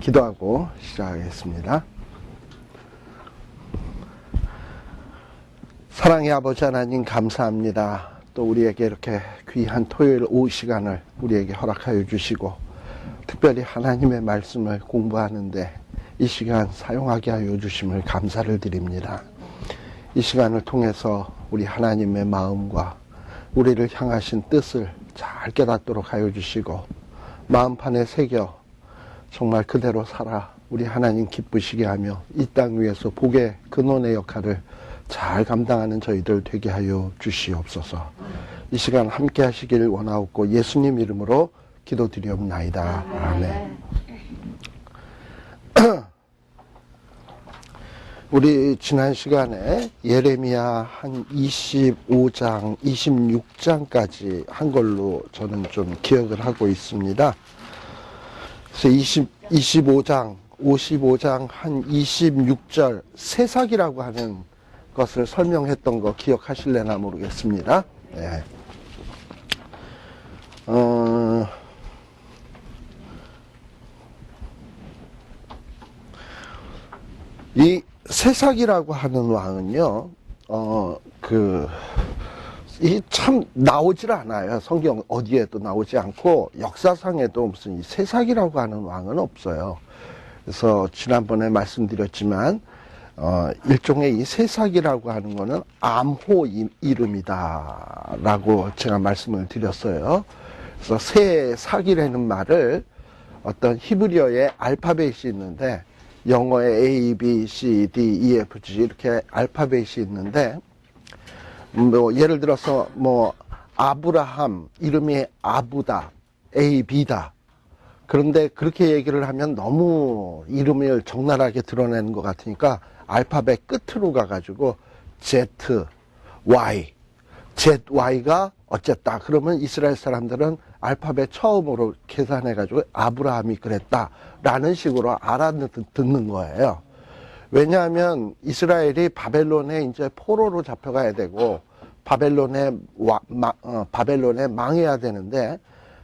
기도하고 시작하겠습니다. 사랑의 아버지 하나님 감사합니다. 또 우리에게 이렇게 귀한 토요일 오후 시간을 우리에게 허락하여 주시고 특별히 하나님의 말씀을 공부하는데 이 시간 사용하게 하여 주심을 감사를 드립니다. 이 시간을 통해서 우리 하나님의 마음과 우리를 향하신 뜻을 잘 깨닫도록 하여 주시고 마음판에 새겨 정말 그대로 살아 우리 하나님 기쁘시게 하며 이 땅 위에서 복의 근원의 역할을 잘 감당하는 저희들 되게 하여 주시옵소서. 이 시간 함께 하시길 원하옵고 예수님 이름으로 기도드리옵나이다. 아멘. 우리 지난 시간에 예레미야 한 25장, 26장까지 한 걸로 저는 좀 기억을 하고 있습니다. 그래서 25장, 55장 한 26절 새싹이라고 하는 것을 설명했던 거 기억하실래나 모르겠습니다. 네. 이 새싹이라고 하는 왕은요, 이 참 나오질 않아요. 성경 어디에도 나오지 않고 역사상에도 무슨 이 새싹이라고 하는 왕은 없어요. 그래서 지난번에 말씀드렸지만 일종의 이 새싹이라고 하는 거는 암호 이름이다 라고 제가 말씀을 드렸어요. 그래서 새싹이라는 말을 어떤 히브리어의 알파벳이 있는데 영어에 A, B, C, D, E, F, G 이렇게 알파벳이 있는데 뭐 예를 들어서 뭐 아브라함 이름이 아부다, A, B다. 그런데 그렇게 얘기를 하면 너무 이름을 적나라하게 드러내는 것 같으니까 알파벳 끝으로 가가지고 Z, Y, ZY가 어쨌다. 그러면 이스라엘 사람들은 알파벳 처음으로 계산해가지고 아브라함이 그랬다라는 식으로 알아듣는 거예요. 왜냐하면 이스라엘이 바벨론에 이제 포로로 잡혀가야 되고 바벨론에 망해야 되는데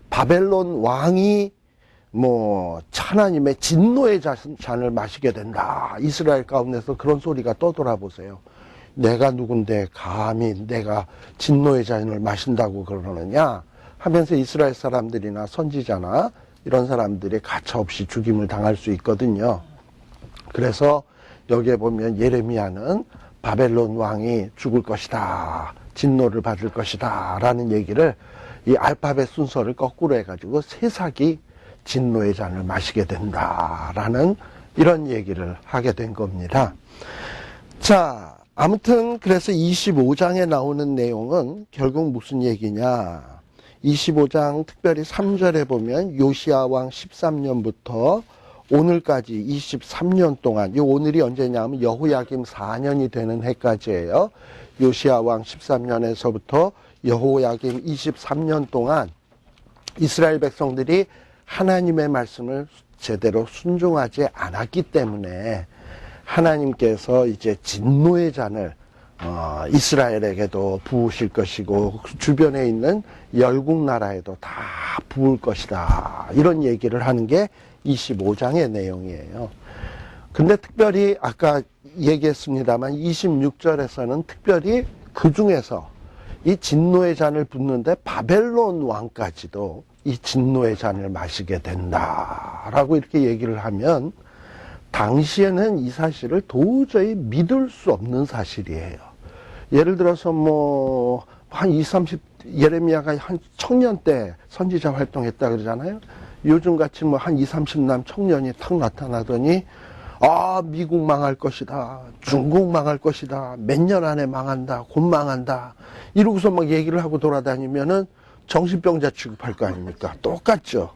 바벨론 왕이 뭐 하나님의 진노의 잔을 마시게 된다. 이스라엘 가운데서 그런 소리가 떠돌아보세요. 내가 누군데 감히 내가 진노의 잔을 마신다고 그러느냐 하면서 이스라엘 사람들이나 선지자나 이런 사람들이 가차없이 죽임을 당할 수 있거든요. 그래서 여기에 보면 예레미야는 바벨론 왕이 죽을 것이다. 진노를 받을 것이다. 라는 얘기를 이 알파벳 순서를 거꾸로 해가지고 새싹이 진노의 잔을 마시게 된다. 라는 이런 얘기를 하게 된 겁니다. 자, 아무튼 그래서 25장에 나오는 내용은 결국 무슨 얘기냐. 25장 특별히 3절에 보면 요시야 왕 13년부터 오늘까지 23년 동안, 이 오늘이 언제냐면 여호야김 4년이 되는 해까지예요. 요시야 왕 13년에서부터 여호야김 23년 동안 이스라엘 백성들이 하나님의 말씀을 제대로 순종하지 않았기 때문에 하나님께서 이제 진노의 잔을 이스라엘에게도 부으실 것이고 주변에 있는 열국 나라에도 다 부을 것이다. 이런 얘기를 하는 게 25장의 내용이에요. 근데 특별히 아까 얘기했습니다만 26절에서는 특별히 그 중에서 이 진노의 잔을 붓는데 바벨론 왕까지도 이 진노의 잔을 마시게 된다라고 이렇게 얘기를 하면 당시에는 이 사실을 도저히 믿을 수 없는 사실이에요. 예를 들어서 뭐 한 20, 30 예레미야가 한 청년 때 선지자 활동했다 그러잖아요. 요즘같이 뭐 한 20, 30남 청년이 탁 나타나더니 미국 망할 것이다. 중국 망할 것이다. 몇 년 안에 망한다. 곧 망한다. 이러고서 막 얘기를 하고 돌아다니면은 정신병자 취급할 거 아닙니까? 똑같죠.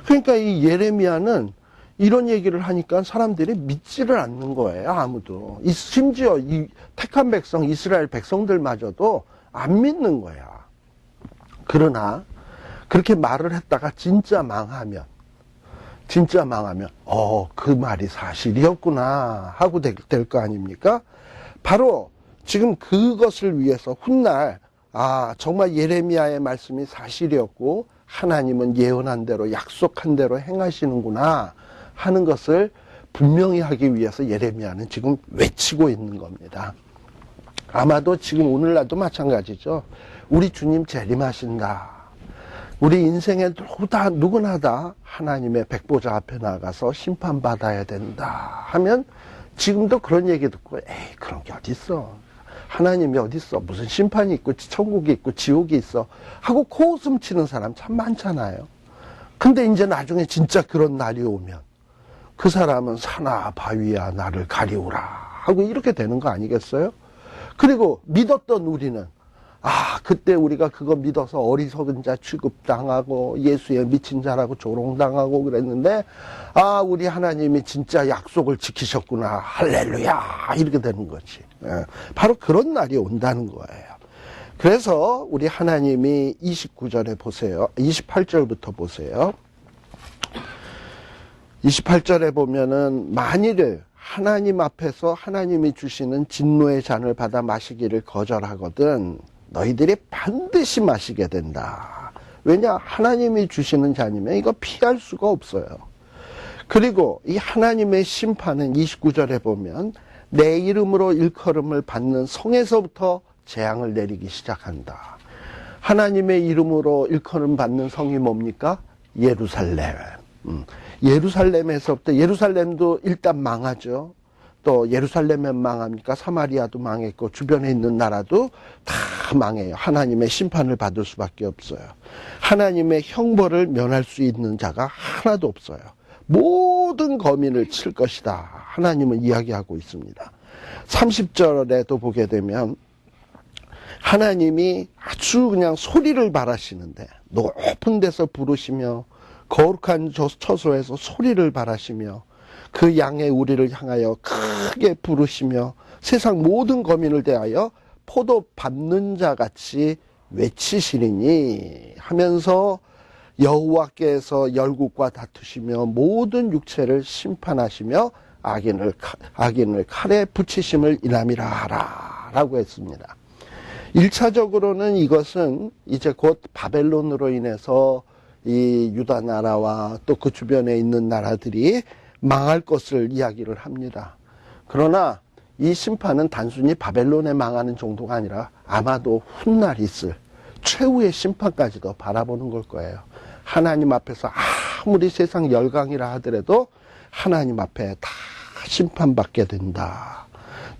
그러니까 이 예레미야는 이런 얘기를 하니까 사람들이 믿지를 않는 거예요. 아무도. 심지어 이 택한 백성, 이스라엘 백성들마저도 안 믿는 거야. 그러나 그렇게 말을 했다가 진짜 망하면 그 말이 사실이었구나 하고 될 거 아닙니까? 바로 지금 그것을 위해서 훗날 정말 예레미야의 말씀이 사실이었고 하나님은 예언한 대로 약속한 대로 행하시는구나 하는 것을 분명히 하기 위해서 예레미야는 지금 외치고 있는 겁니다. 아마도 지금 오늘날도 마찬가지죠. 우리 주님 재림하신다. 우리 인생에 누구나 다 하나님의 백보자 앞에 나가서 심판받아야 된다 하면 지금도 그런 얘기 듣고 에이 그런 게 어딨어. 하나님이 어딨어. 무슨 심판이 있고 천국이 있고 지옥이 있어 하고 코웃음 치는 사람 참 많잖아요. 근데 이제 나중에 진짜 그런 날이 오면 그 사람은 산하 바위야 나를 가리우라 하고 이렇게 되는 거 아니겠어요? 그리고 믿었던 우리는 그때 우리가 그거 믿어서 어리석은 자 취급당하고 예수에 미친 자라고 조롱당하고 그랬는데 우리 하나님이 진짜 약속을 지키셨구나 할렐루야 이렇게 되는 거지. 바로 그런 날이 온다는 거예요. 그래서 우리 하나님이 29절에 보세요. 28절부터 보세요. 28절에 보면은 만일 하나님 앞에서 하나님이 주시는 진노의 잔을 받아 마시기를 거절하거든 너희들이 반드시 마시게 된다. 왜냐? 하나님이 주시는 잔이면 이거 피할 수가 없어요. 그리고 이 하나님의 심판은 29절에 보면 내 이름으로 일컬음을 받는 성에서부터 재앙을 내리기 시작한다. 하나님의 이름으로 일컬음 받는 성이 뭡니까? 예루살렘. 예루살렘에서부터 예루살렘도 일단 망하죠. 또 예루살렘은 망합니까? 사마리아도 망했고 주변에 있는 나라도 다 망해요. 하나님의 심판을 받을 수밖에 없어요. 하나님의 형벌을 면할 수 있는 자가 하나도 없어요. 모든 거민을 칠 것이다. 하나님은 이야기하고 있습니다. 30절에도 보게 되면 하나님이 아주 그냥 소리를 발하시는데 높은 데서 부르시며 거룩한 처소에서 소리를 발하시며 그 양의 우리를 향하여 크게 부르시며 세상 모든 거민을 대하여 포도 밟는 자같이 외치시리니 하면서 여호와께서 열국과 다투시며 모든 육체를 심판하시며 악인을 칼에 붙이심을 인함이라 하라 라고 했습니다. 1차적으로는 이것은 이제 곧 바벨론으로 인해서 이 유다 나라와 또 그 주변에 있는 나라들이 망할 것을 이야기를 합니다. 그러나 이 심판은 단순히 바벨론에 망하는 정도가 아니라 아마도 훗날 있을 최후의 심판까지도 바라보는 걸 거예요. 하나님 앞에서 아무리 세상 열강이라 하더라도 하나님 앞에 다 심판받게 된다.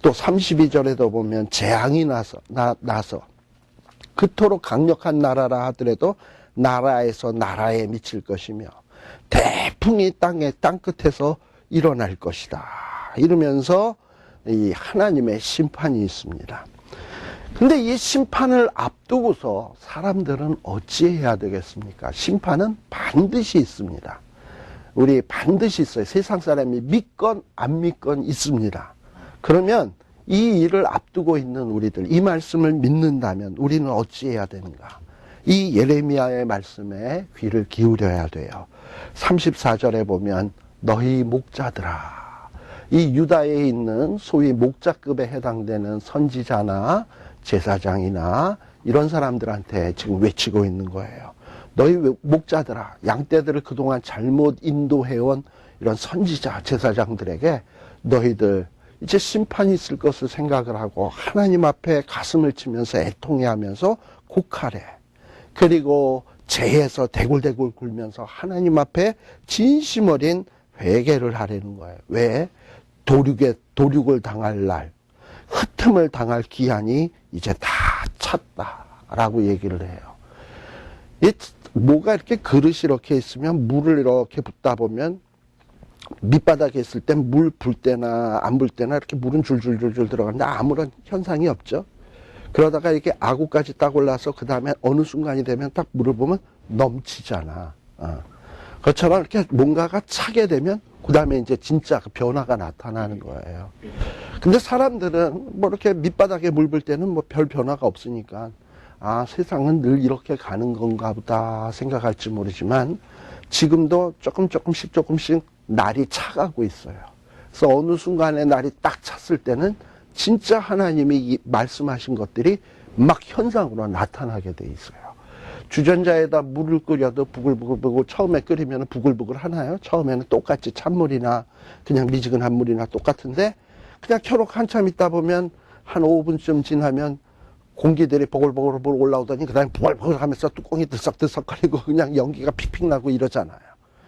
또 32절에도 보면 재앙이 나서 그토록 강력한 나라라 하더라도 나라에서 나라에 미칠 것이며 태풍이 땅끝에서 일어날 것이다. 이러면서 이 하나님의 심판이 있습니다. 근데 이 심판을 앞두고서 사람들은 어찌해야 되겠습니까? 심판은 반드시 있습니다. 우리 반드시 있어요. 세상 사람이 믿건 안 믿건 있습니다. 그러면 이 일을 앞두고 있는 우리들, 이 말씀을 믿는다면 우리는 어찌해야 되는가? 이 예레미야의 말씀에 귀를 기울여야 돼요. 34절에 보면 너희 목자들아, 이 유다에 있는 소위 목자급에 해당되는 선지자나 제사장이나 이런 사람들한테 지금 외치고 있는 거예요. 너희 목자들아, 양떼들을 그동안 잘못 인도해온 이런 선지자, 제사장들에게 너희들 이제 심판이 있을 것을 생각을 하고 하나님 앞에 가슴을 치면서 애통해하면서 곡하래. 그리고 죄에서 대굴대굴 굴면서 하나님 앞에 진심 어린 회개를 하려는 거예요. 왜? 도륙을 당할 날, 흩음을 당할 기한이 이제 다 찼다라고 얘기를 해요. 뭐가 이렇게 그릇이 이렇게 있으면 물을 이렇게 붓다 보면 밑바닥에 있을 땐 물 불 때나 안 불 때나 이렇게 물은 줄줄줄줄 들어가는데 아무런 현상이 없죠. 그러다가 이렇게 아구까지 딱 올라서 그 다음에 어느 순간이 되면 딱 물을 보면 넘치잖아. 그것처럼 이렇게 뭔가가 차게 되면 그 다음에 이제 진짜 그 변화가 나타나는 거예요. 근데 사람들은 뭐 이렇게 밑바닥에 물 불 때는 뭐 별 변화가 없으니까 세상은 늘 이렇게 가는 건가 보다 생각할지 모르지만 지금도 조금씩 날이 차가고 있어요. 그래서 어느 순간에 날이 딱 찼을 때는 진짜 하나님이 말씀하신 것들이 막 현상으로 나타나게 돼 있어요. 주전자에다 물을 끓여도 부글부글 처음에 끓이면 부글부글 하나요? 처음에는 똑같이 찬물이나 그냥 미지근한 물이나 똑같은데 그냥 켜놓고 한참 있다 보면 한 5분쯤 지나면 공기들이 보글보글 올라오더니 그 다음에 보글보글 하면서 뚜껑이 들썩들썩거리고 그냥 연기가 픽픽 나고 이러잖아요.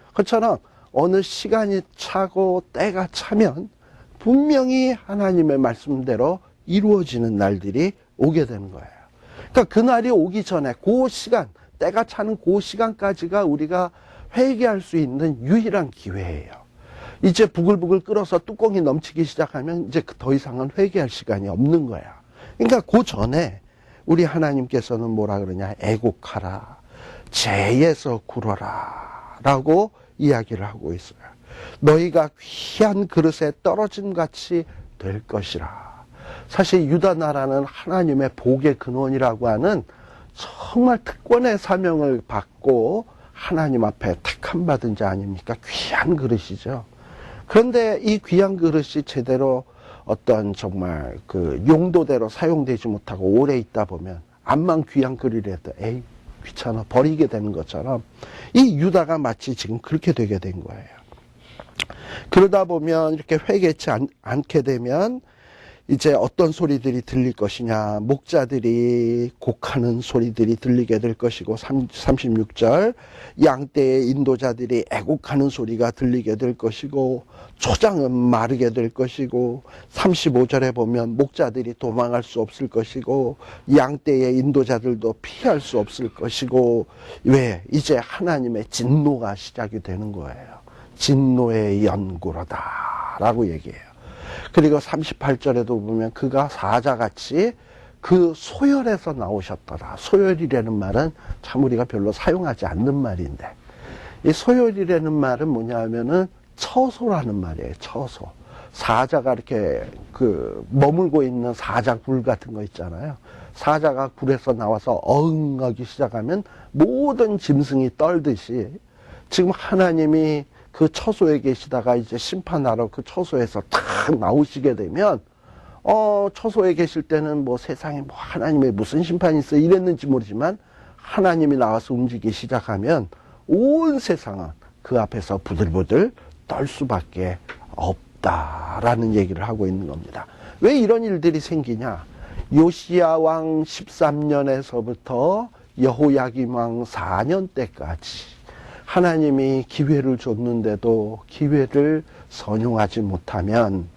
그것처럼 어느 시간이 차고 때가 차면 분명히 하나님의 말씀대로 이루어지는 날들이 오게 되는 거예요. 그러니까 그날이 오기 전에 그 시간, 때가 차는 그 시간까지가 우리가 회개할 수 있는 유일한 기회예요. 이제 부글부글 끓어서 뚜껑이 넘치기 시작하면 이제 더 이상은 회개할 시간이 없는 거야. 그러니까 그 전에 우리 하나님께서는 뭐라 그러냐, 애곡하라, 죄에서 굴어라 라고 이야기를 하고 있어요. 너희가 귀한 그릇에 떨어짐같이 될 것이라. 사실 유다 나라는 하나님의 복의 근원이라고 하는 정말 특권의 사명을 받고 하나님 앞에 택함받은 자 아닙니까? 귀한 그릇이죠. 그런데 이 귀한 그릇이 제대로 어떤 정말 그 용도대로 사용되지 못하고 오래 있다 보면 암만 귀한 그릇이라도 에이 귀찮아 버리게 되는 것처럼 이 유다가 마치 지금 그렇게 되게 된 거예요. 그러다 보면 이렇게 회개치 않게 되면 이제 어떤 소리들이 들릴 것이냐, 목자들이 곡하는 소리들이 들리게 될 것이고, 36절 양떼의 인도자들이 애곡하는 소리가 들리게 될 것이고, 초장은 마르게 될 것이고, 35절에 보면 목자들이 도망할 수 없을 것이고, 양떼의 인도자들도 피할 수 없을 것이고, 왜? 이제 하나님의 진노가 시작이 되는 거예요. 진노의 연구로다 라고 얘기해요. 그리고 38절에도 보면 그가 사자같이 그 소열에서 나오셨더라. 소열이라는 말은 참 우리가 별로 사용하지 않는 말인데, 이 소열이라는 말은 뭐냐 하면은 처소라는 말이에요. 처소. 사자가 이렇게 그 머물고 있는 사자 굴 같은 거 있잖아요. 사자가 굴에서 나와서 어흥하기 시작하면 모든 짐승이 떨듯이 지금 하나님이 그 처소에 계시다가 이제 심판하러 그 처소에서 탁 나오시게 되면, 처소에 계실 때는 뭐 세상에 뭐 하나님의 무슨 심판이 있어 이랬는지 모르지만 하나님이 나와서 움직이기 시작하면 온 세상은 그 앞에서 부들부들 떨 수밖에 없다라는 얘기를 하고 있는 겁니다. 왜 이런 일들이 생기냐? 요시야 왕 13년에서부터 여호야김 왕 4년 때까지 하나님이 기회를 줬는데도 기회를 선용하지 못하면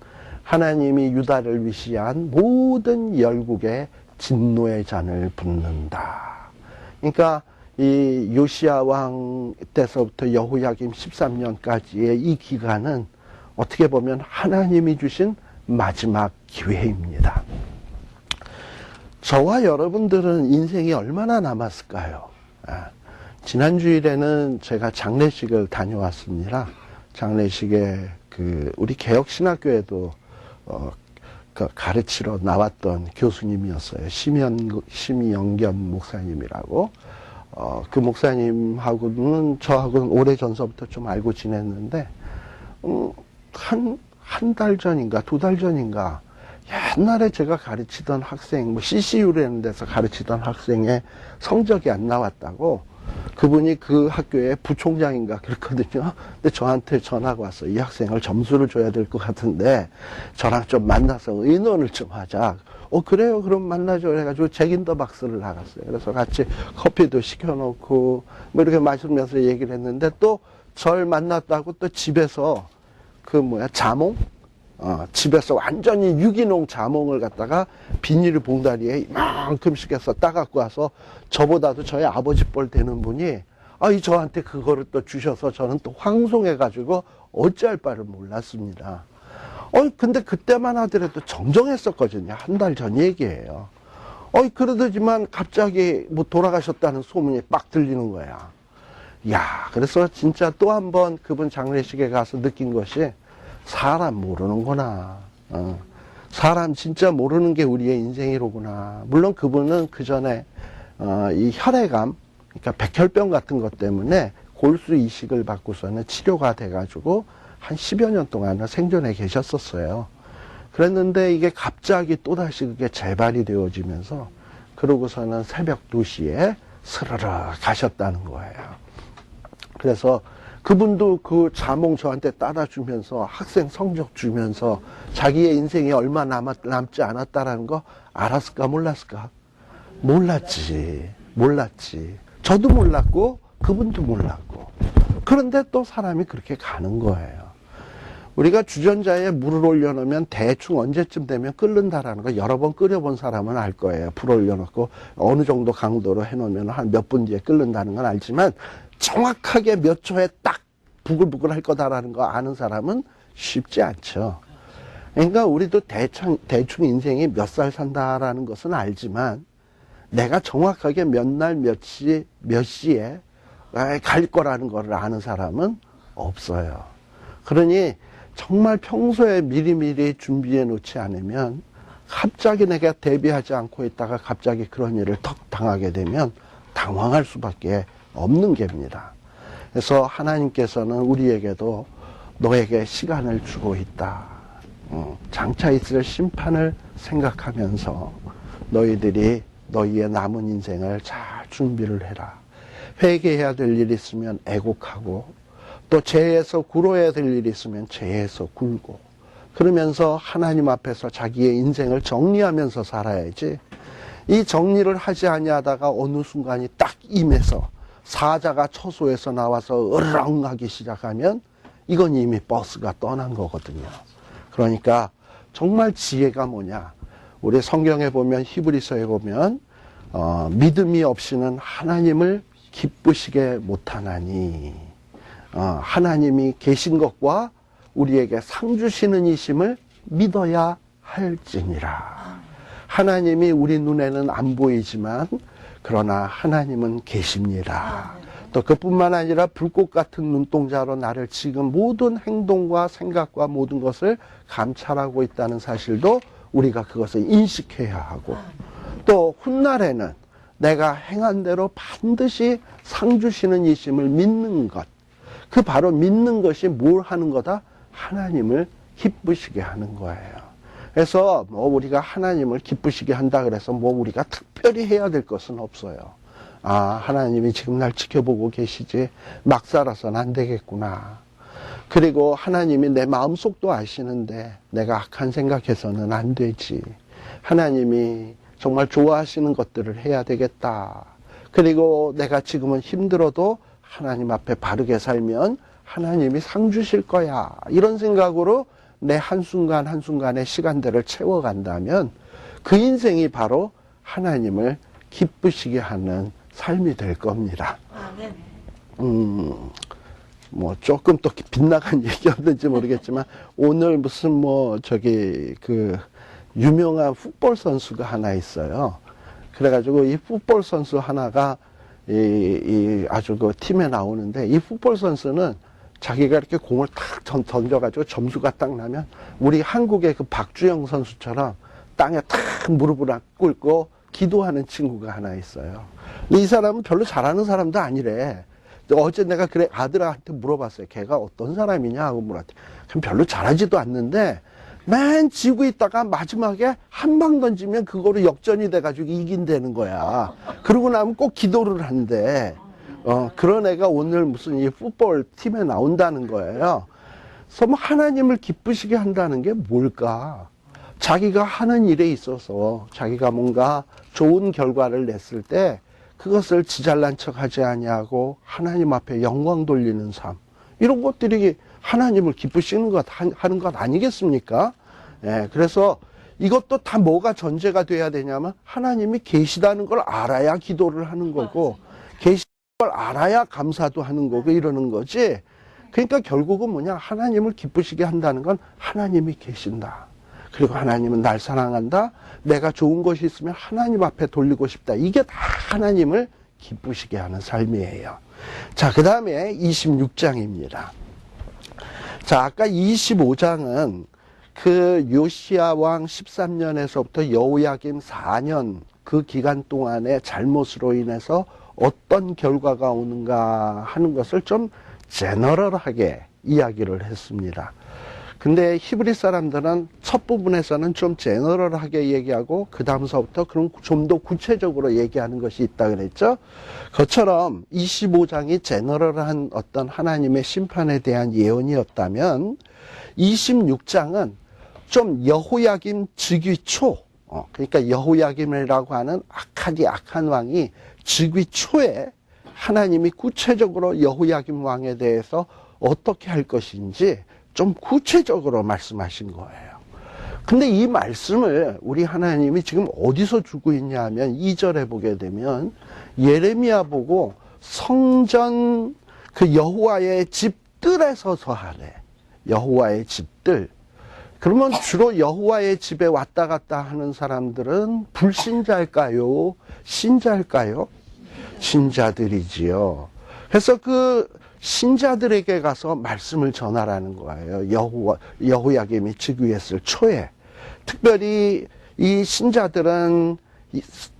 하나님이 유다를 위시한 모든 열국에 진노의 잔을 붓는다. 그러니까 이 요시야 왕 때서부터 여호야김 13년까지의 이 기간은 어떻게 보면 하나님이 주신 마지막 기회입니다. 저와 여러분들은 인생이 얼마나 남았을까요? 지난 주일에는 제가 장례식을 다녀왔습니다. 장례식에 우리 개혁신학교에도 가르치러 나왔던 교수님이었어요. 심영견 목사님이라고. 그 목사님하고는 저하고는 오래전서부터 좀 알고 지냈는데, 한 달 전인가, 2달 전인가, 옛날에 제가 가르치던 학생, 뭐 CCU라는 데서 가르치던 학생의 성적이 안 나왔다고, 그분이 그 학교의 부총장인가 그랬거든요. 근데 저한테 전화가 왔어요. 이 학생을 점수를 줘야 될 것 같은데 저랑 좀 만나서 의논을 좀 하자. 그래요, 그럼 만나죠. 그래가지고 잭인더박스를 나갔어요. 그래서 같이 커피도 시켜놓고 뭐 이렇게 마시면서 얘기를 했는데, 또 절 만났다고 또 집에서 자몽? 집에서 완전히 유기농 자몽을 갖다가 비닐 봉다리에 이만큼씩 해서 따갖고 와서 저보다도 저희 아버지 뻘 되는 분이 저한테 그거를 또 주셔서 저는 또 황송해가지고 어찌할 바를 몰랐습니다. 근데 그때만 하더라도 정정했었거든요. 한 달 전 얘기예요. 그러더지만 갑자기 뭐 돌아가셨다는 소문이 빡 들리는 거야. 그래서 진짜 또 한 번 그분 장례식에 가서 느낀 것이, 사람 모르는구나. 사람 진짜 모르는 게 우리의 인생이로구나. 물론 그분은 그 전에 이 혈액암, 그러니까 백혈병 같은 것 때문에 골수 이식을 받고서는 치료가 돼가지고 한 10여 년 동안은 생존해 계셨었어요. 그랬는데 이게 갑자기 또다시 그게 재발이 되어지면서, 그러고서는 새벽 2시에 스르르 가셨다는 거예요. 그래서 그분도 그 자몽 저한테 따라 주면서 학생 성적 주면서 자기의 인생이 얼마 남지 않았다라는 거 알았을까 몰랐을까? 몰랐지. 저도 몰랐고 그분도 몰랐고. 그런데 또 사람이 그렇게 가는 거예요. 우리가 주전자에 물을 올려놓으면 대충 언제쯤 되면 끓는다라는 거 여러 번 끓여본 사람은 알 거예요. 불 올려놓고 어느 정도 강도로 해놓으면 한 몇 분 뒤에 끓는다는 건 알지만 정확하게 몇 초에 딱 부글부글 할 거다라는 거 아는 사람은 쉽지 않죠. 그러니까 우리도 대충 인생이 몇 살 산다라는 것은 알지만 내가 정확하게 몇 날 몇 시에 갈 거라는 걸 아는 사람은 없어요. 그러니 정말 평소에 미리미리 준비해 놓지 않으면 갑자기 내가 대비하지 않고 있다가 갑자기 그런 일을 턱 당하게 되면 당황할 수밖에 없는 겁니다. 그래서 하나님께서는 우리에게도 너에게 시간을 주고 있다. 장차 있을 심판을 생각하면서 너희들이 너희의 남은 인생을 잘 준비를 해라. 회개해야 될 일이 있으면 애곡하고 또 죄에서 굴어야 될 일이 있으면 죄에서 굴고 그러면서 하나님 앞에서 자기의 인생을 정리하면서 살아야지. 이 정리를 하지 아니하다가 어느 순간이 딱 임해서 사자가 처소에서 나와서 으르렁하기 시작하면 이건 이미 버스가 떠난 거거든요. 그러니까 정말 지혜가 뭐냐. 우리 성경에 보면 히브리서에 보면 믿음이 없이는 하나님을 기쁘시게 못하나니 하나님이 계신 것과 우리에게 상 주시는 이심을 믿어야 할지니라. 하나님이 우리 눈에는 안 보이지만 그러나 하나님은 계십니다. 또 그뿐만 아니라 불꽃 같은 눈동자로 나를 지금 모든 행동과 생각과 모든 것을 감찰하고 있다는 사실도 우리가 그것을 인식해야 하고 또 훗날에는 내가 행한 대로 반드시 상 주시는 이심을 믿는 것. 그 바로 믿는 것이 뭘 하는 거다? 하나님을 기쁘시게 하는 거예요. 그래서 뭐 우리가 하나님을 기쁘시게 한다 그래서 뭐 우리가 특별히 해야 될 것은 없어요. 아, 하나님이 지금 날 지켜보고 계시지 막 살아서는 안 되겠구나. 그리고 하나님이 내 마음속도 아시는데 내가 악한 생각해서는 안 되지. 하나님이 정말 좋아하시는 것들을 해야 되겠다. 그리고 내가 지금은 힘들어도 하나님 앞에 바르게 살면 하나님이 상 주실 거야. 이런 생각으로 내 한순간 한순간의 시간들을 채워간다면 그 인생이 바로 하나님을 기쁘시게 하는 삶이 될 겁니다. 아, 네네. 뭐 조금 또 빗나간 얘기였는지 모르겠지만 오늘 무슨 그 유명한 풋볼 선수가 하나 있어요. 그래가지고 이 풋볼 선수 하나가 아주 그 팀에 나오는데 이 풋볼 선수는 자기가 이렇게 공을 탁 던져가지고 점수가 딱 나면 우리 한국의 그 박주영 선수처럼 땅에 탁 무릎을 꿇고 기도하는 친구가 하나 있어요. 근데 이 사람은 별로 잘하는 사람도 아니래. 어제 내가 그래 아들한테 물어봤어요. 걔가 어떤 사람이냐 하고 물었더니 별로 잘하지도 않는데 맨 지고 있다가 마지막에 한 방 던지면 그거로 역전이 돼가지고 이긴다는 거야. 그러고 나면 꼭 기도를 한대. 그런 애가 오늘 무슨 이 풋볼 팀에 나온다는 거예요. 그래서 뭐 하나님을 기쁘시게 한다는 게 뭘까? 자기가 하는 일에 있어서 자기가 뭔가 좋은 결과를 냈을 때 그것을 지잘난 척 하지 아니하고 하나님 앞에 영광 돌리는 삶. 이런 것들이 하나님을 기쁘시는 것, 하는 것 아니겠습니까? 예, 그래서 이것도 다 뭐가 전제가 돼야 되냐면 하나님이 계시다는 걸 알아야 기도를 하는 거고 계시다는 걸 알아야 감사도 하는 거고 이러는 거지. 그러니까 결국은 뭐냐? 하나님을 기쁘시게 한다는 건 하나님이 계신다. 그리고 하나님은 날 사랑한다. 내가 좋은 것이 있으면 하나님 앞에 돌리고 싶다. 이게 다 하나님을 기쁘시게 하는 삶이에요. 자, 그 다음에 26장입니다. 자, 아까 25장은 그 요시야 왕 13년에서부터 여호야김 4년 그 기간 동안의 잘못으로 인해서 어떤 결과가 오는가 하는 것을 좀 제너럴하게 이야기를 했습니다. 근데 히브리 사람들은 첫 부분에서는 좀 제너럴하게 얘기하고 그 다음서부터 그럼 좀 더 구체적으로 얘기하는 것이 있다 그랬죠. 그처럼 25장이 제너럴한 어떤 하나님의 심판에 대한 예언이었다면 26장은 좀 여호야김 즉위 초, 그러니까 여호야김이라고 하는 악한 왕이 즉위 초에 하나님이 구체적으로 여호야김 왕에 대해서 어떻게 할 것인지 좀 구체적으로 말씀하신 거예요. 근데 이 말씀을 우리 하나님이 지금 어디서 주고 있냐 하면 2절에 보게 되면 예레미야 보고 성전 그 여호와의 집들에 서서 하래. 여호와의 집들. 그러면 주로 여호와의 집에 왔다 갔다 하는 사람들은 불신자일까요? 신자일까요? 신자들이지요. 그래서 그 신자들에게 가서 말씀을 전하라는 거예요. 여호야김이 즉위했을 초에. 특별히 이 신자들은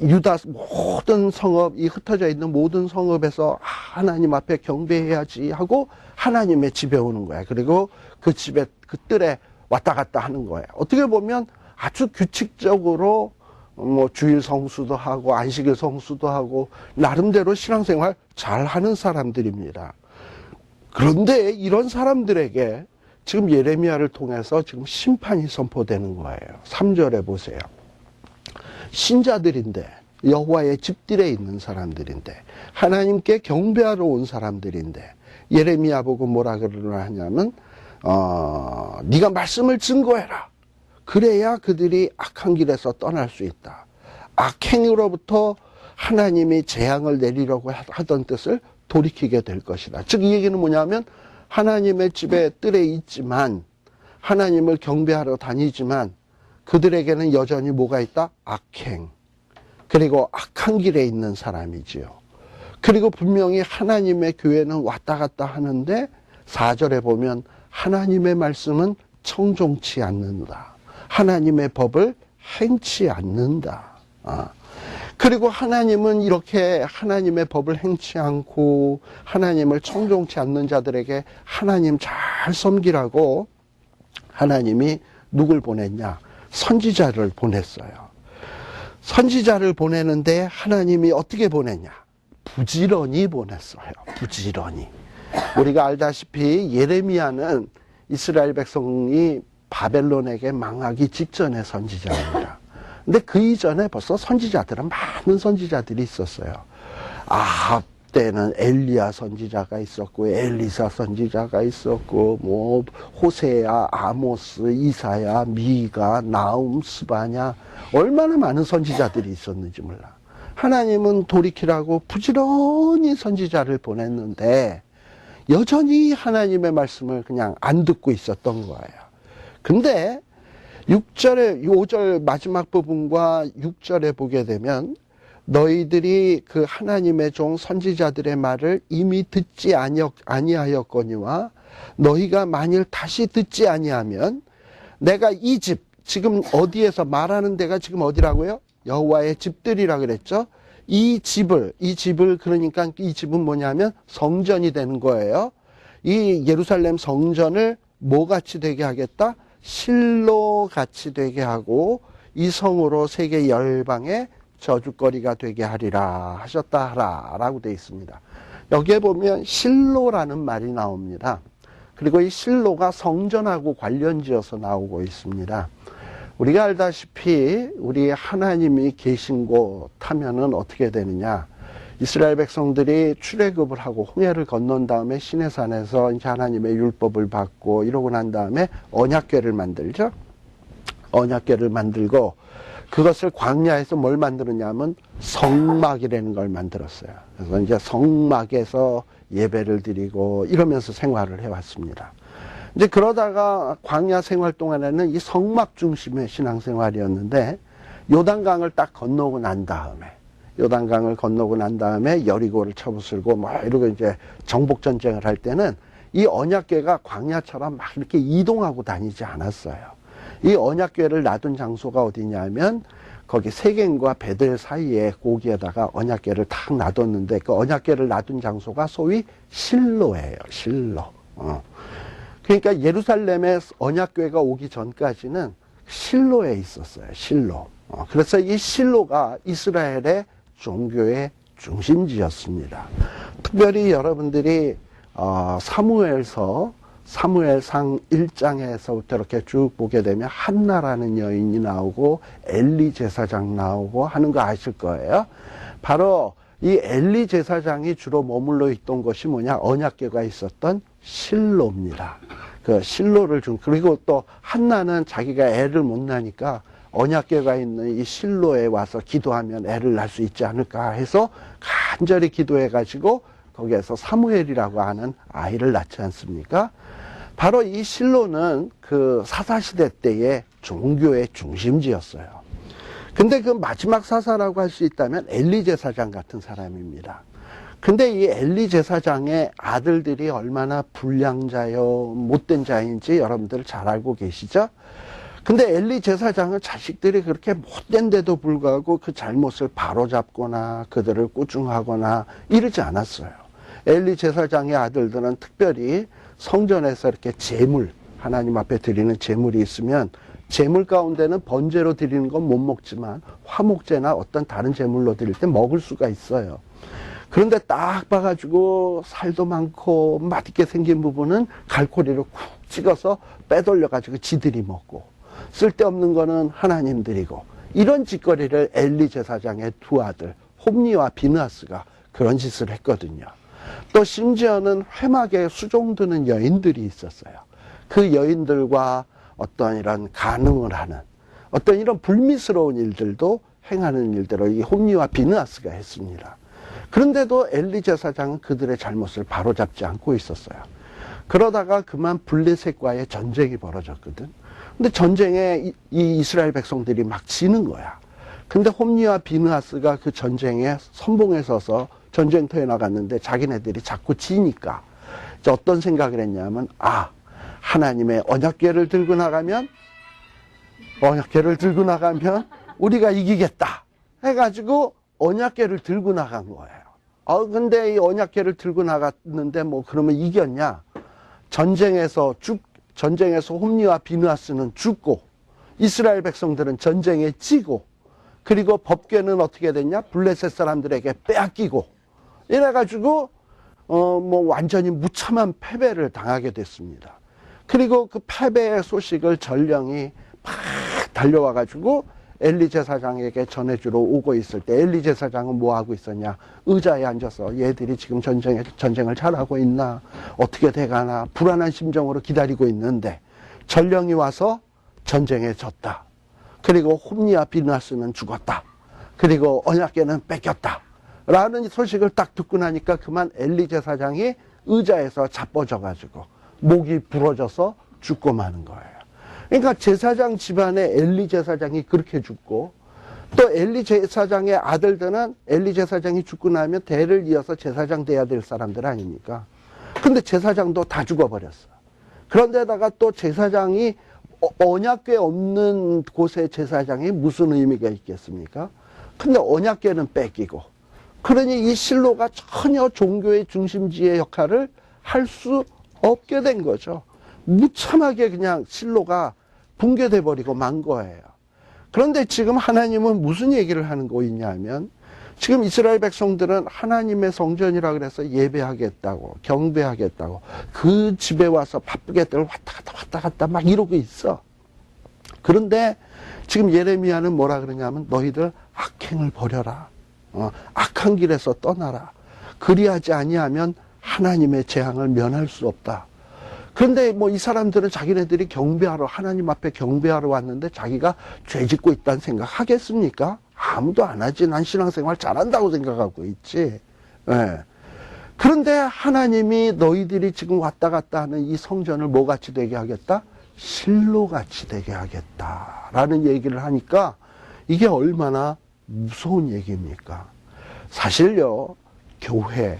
유다 모든 성읍, 이 흩어져 있는 모든 성읍에서 하나님 앞에 경배해야지 하고 하나님의 집에 오는 거예요. 그리고 그 집에, 그 뜰에 왔다 갔다 하는 거예요. 어떻게 보면 아주 규칙적으로 뭐 주일 성수도 하고 안식일 성수도 하고 나름대로 신앙생활 잘 하는 사람들입니다. 그런데 이런 사람들에게 지금 예레미야를 통해서 지금 심판이 선포되는 거예요. 3절에 보세요. 신자들인데 여호와의 집들에 있는 사람들인데 하나님께 경배하러 온 사람들인데 예레미야 보고 뭐라 그러냐면 네가 말씀을 증거해라. 그래야 그들이 악한 길에서 떠날 수 있다. 악행으로부터 하나님이 재앙을 내리려고 하던 뜻을 돌이키게 될 것이다. 즉 이 얘기는 뭐냐면 하나님의 집에 뜰에 있지만 하나님을 경배하러 다니지만 그들에게는 여전히 뭐가 있다? 악행. 그리고 악한 길에 있는 사람이지요. 그리고 분명히 하나님의 교회는 왔다 갔다 하는데 4절에 보면 하나님의 말씀은 청종치 않는다. 하나님의 법을 행치 않는다. 그리고 하나님은 이렇게 하나님의 법을 행치 않고 하나님을 청종치 않는 자들에게 하나님 잘 섬기라고 하나님이 누굴 보냈냐? 선지자를 보냈어요. 선지자를 보내는데 하나님이 어떻게 보냈냐? 부지런히 보냈어요. 부지런히. 우리가 알다시피 예레미야는 이스라엘 백성이 바벨론에게 망하기 직전의 선지자입니다. 근데 그 이전에 벌써 선지자들은 많은 선지자들이 있었어요. 아합 때는 엘리야 선지자가 있었고 엘리사 선지자가 있었고 뭐 호세야, 아모스, 이사야, 미가, 나움, 스바냐 얼마나 많은 선지자들이 있었는지 몰라. 하나님은 돌이키라고 부지런히 선지자를 보냈는데 여전히 하나님의 말씀을 그냥 안 듣고 있었던 거예요. 근데 5절 마지막 부분과 6절에 보게 되면 너희들이 그 하나님의 종 선지자들의 말을 이미 듣지 아니하였거니와 너희가 만일 다시 듣지 아니하면 내가 이 집, 지금 어디에서 말하는 데가 지금 어디라고요? 여호와의 집들이라 그랬죠. 이 집을 그러니까 이 집은 뭐냐면 성전이 되는 거예요. 이 예루살렘 성전을 뭐같이 되게 하겠다? 실로 같이 되게 하고 이 성으로 세계 열방의 저주거리가 되게 하리라 하셨다 하라라고 되어 있습니다. 여기에 보면 실로라는 말이 나옵니다. 그리고 이 실로가 성전하고 관련지어서 나오고 있습니다. 우리가 알다시피 우리 하나님이 계신 곳 하면은 어떻게 되느냐? 이스라엘 백성들이 출애굽을 하고 홍해를 건넌 다음에 시내산에서 이제 하나님의 율법을 받고 이러고 난 다음에 언약궤를 만들죠. 언약궤를 만들고 그것을 광야에서 뭘 만들었냐면 성막이라는 걸 만들었어요. 그래서 이제 성막에서 예배를 드리고 이러면서 생활을 해왔습니다. 이제 그러다가 광야 생활 동안에는 이 성막 중심의 신앙생활이었는데 요단강을 딱 건너고 난 다음에 여리고를 쳐부수고 뭐 이러고 이제 정복 전쟁을 할 때는 이 언약궤가 광야처럼 막 이렇게 이동하고 다니지 않았어요. 이 언약궤를 놔둔 장소가 어디냐면 거기 세겜과 베델 사이에 고기에다가 언약궤를 탁 놔뒀는데 그 언약궤를 놔둔 장소가 소위 실로예요. 실로. 그러니까 예루살렘에 언약궤가 오기 전까지는 실로에 있었어요. 실로. 그래서 이 실로가 이스라엘의 종교의 중심지였습니다. 특별히 여러분들이 사무엘상 1장에서부터 이렇게 쭉 보게 되면 한나라는 여인이 나오고 엘리 제사장 나오고 하는 거 아실 거예요. 바로 이 엘리 제사장이 주로 머물러 있던 곳이 뭐냐? 언약궤가 있었던 실로입니다. 그 실로를 그리고 또 한나는 자기가 애를 못 낳으니까 언약궤가 있는 이 실로에 와서 기도하면 애를 낳을 수 있지 않을까 해서 간절히 기도해가지고 거기에서 사무엘이라고 하는 아이를 낳지 않습니까? 바로 이 실로는 그 사사시대 때의 종교의 중심지였어요. 근데 그 마지막 사사라고 할 수 있다면 엘리 제사장 같은 사람입니다. 근데 이 엘리 제사장의 아들들이 얼마나 불량자요, 못된 자인지 여러분들 잘 알고 계시죠? 근데 엘리 제사장은 자식들이 그렇게 못된데도 불구하고 그 잘못을 바로잡거나 그들을 꾸중하거나 이러지 않았어요. 엘리 제사장의 아들들은 특별히 성전에서 이렇게 제물, 하나님 앞에 드리는 제물이 있으면 제물 가운데는 번제로 드리는 건 못 먹지만 화목제나 어떤 다른 제물로 드릴 때 먹을 수가 있어요. 그런데 딱 봐가지고 살도 많고 맛있게 생긴 부분은 갈고리로 쿡 찍어서 빼돌려가지고 지들이 먹고 쓸데없는 거는 하나님 드리고 이런 짓거리를 엘리 제사장의 두 아들 홈니와 비느하스가 그런 짓을 했거든요. 또 심지어는 회막에 수종드는 여인들이 있었어요. 그 여인들과 어떤 이런 간음을 하는 어떤 이런 불미스러운 일들도 행하는 일들을 이 홈니와 비느하스가 했습니다. 그런데도 엘리 제사장은 그들의 잘못을 바로잡지 않고 있었어요. 그러다가 그만 블레셋과의 전쟁이 벌어졌거든. 근데 전쟁에 이 이스라엘 백성들이 막 지는 거야. 근데 홈니와 비느하스가 그 전쟁에 선봉에 서서 전쟁터에 나갔는데 자기네들이 자꾸 지니까 이제 어떤 생각을 했냐면 하나님의 언약궤를 들고 나가면 우리가 이기겠다 해가지고 언약궤를 들고 나간 거예요. 근데 이 언약궤를 들고 나갔는데 뭐 그러면 이겼냐? 전쟁에서 홈니와 비느하스는 죽고 이스라엘 백성들은 전쟁에 지고 그리고 법궤는 어떻게 됐냐? 블레셋 사람들에게 빼앗기고 이래가지고 뭐 완전히 무참한 패배를 당하게 됐습니다. 그리고 그 패배의 소식을 전령이 막 달려와가지고 엘리 제사장에게 전해주러 오고 있을 때 엘리 제사장은 뭐 하고 있었냐? 의자에 앉아서 얘들이 지금 전쟁을 잘하고 있나? 어떻게 돼가나? 불안한 심정으로 기다리고 있는데 전령이 와서 전쟁에 졌다. 그리고 홈니와 비느하스는 죽었다. 그리고 언약궤는 뺏겼다. 라는 소식을 딱 듣고 나니까 그만 엘리 제사장이 의자에서 자빠져가지고 목이 부러져서 죽고 마는 거예요. 그러니까 제사장 집안에 엘리 제사장이 그렇게 죽고 또 엘리 제사장의 아들들은 엘리 제사장이 죽고 나면 대를 이어서 제사장 돼야 될 사람들 아닙니까? 근데 제사장도 다 죽어버렸어. 그런데다가 또 제사장이 언약궤 없는 곳에 제사장이 무슨 의미가 있겠습니까? 근데 언약궤는 뺏기고 그러니 이 실로가 전혀 종교의 중심지의 역할을 할 수 없게 된 거죠. 무참하게 그냥 실로가 붕괴돼 버리고 만 거예요. 그런데 지금 하나님은 무슨 얘기를 하는 거 있냐면 지금 이스라엘 백성들은 하나님의 성전이라 그래서 예배하겠다고 경배하겠다고 그 집에 와서 바쁘게들 왔다 갔다 막 이러고 있어. 그런데 지금 예레미야는 뭐라 그러냐면 너희들 악행을 버려라. 악한 길에서 떠나라. 그리하지 아니하면 하나님의 재앙을 면할 수 없다. 그런데 뭐 이 사람들은 자기네들이 경배하러 하나님 앞에 경배하러 왔는데 자기가 죄 짓고 있다는 생각 하겠습니까? 아무도 안 하지. 난 신앙생활 잘한다고 생각하고 있지. 네. 그런데 하나님이 너희들이 지금 왔다 갔다 하는 이 성전을 뭐같이 되게 하겠다? 실로같이 되게 하겠다라는 얘기를 하니까 이게 얼마나 무서운 얘기입니까? 사실요, 교회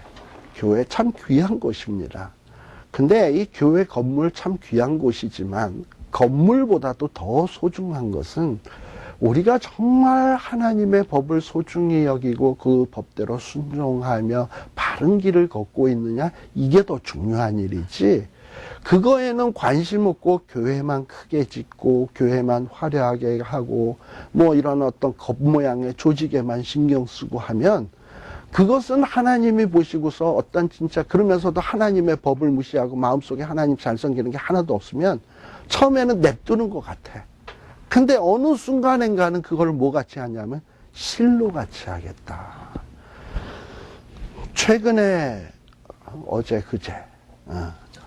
참 귀한 곳입니다. 근데 이 교회 건물 참 귀한 곳이지만 건물보다도 더 소중한 것은 우리가 정말 하나님의 법을 소중히 여기고 그 법대로 순종하며 바른 길을 걷고 있느냐, 이게 더 중요한 일이지. 그거에는 관심 없고 교회만 크게 짓고 교회만 화려하게 하고 뭐 이런 어떤 겉모양의 조직에만 신경 쓰고 하면 그것은 하나님이 보시고서 어떤 진짜 그러면서도 하나님의 법을 무시하고 마음속에 하나님 잘 섬기는 게 하나도 없으면 처음에는 냅두는 것 같아. 근데 어느 순간인가는 그걸 뭐 같이 하냐면 실로 같이 하겠다. 최근에 어제 그제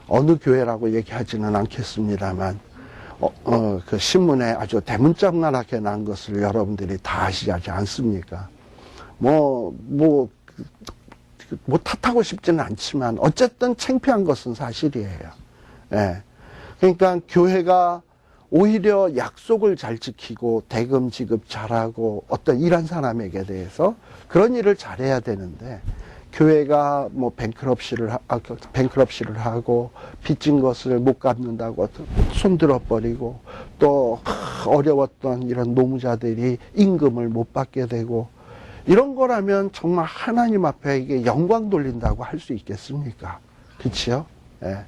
어느 교회라고 얘기하지는 않겠습니다만 그 신문에 아주 대문짝만하게 난 것을 여러분들이 다 아시지 않습니까? 뭐 탓하고 싶지는 않지만 어쨌든 창피한 것은 사실이에요. 예. 그러니까 교회가 오히려 약속을 잘 지키고 대금 지급 잘하고 어떤 일한 사람에게 대해서 그런 일을 잘해야 되는데 교회가 뭐 뱅크럽시를 하고 빚진 것을 못 갚는다고 손들어 버리고 또 어려웠던 이런 노무자들이 임금을 못 받게 되고 이런 거라면 정말 하나님 앞에 이게 영광 돌린다고 할 수 있겠습니까? 그렇죠? 예.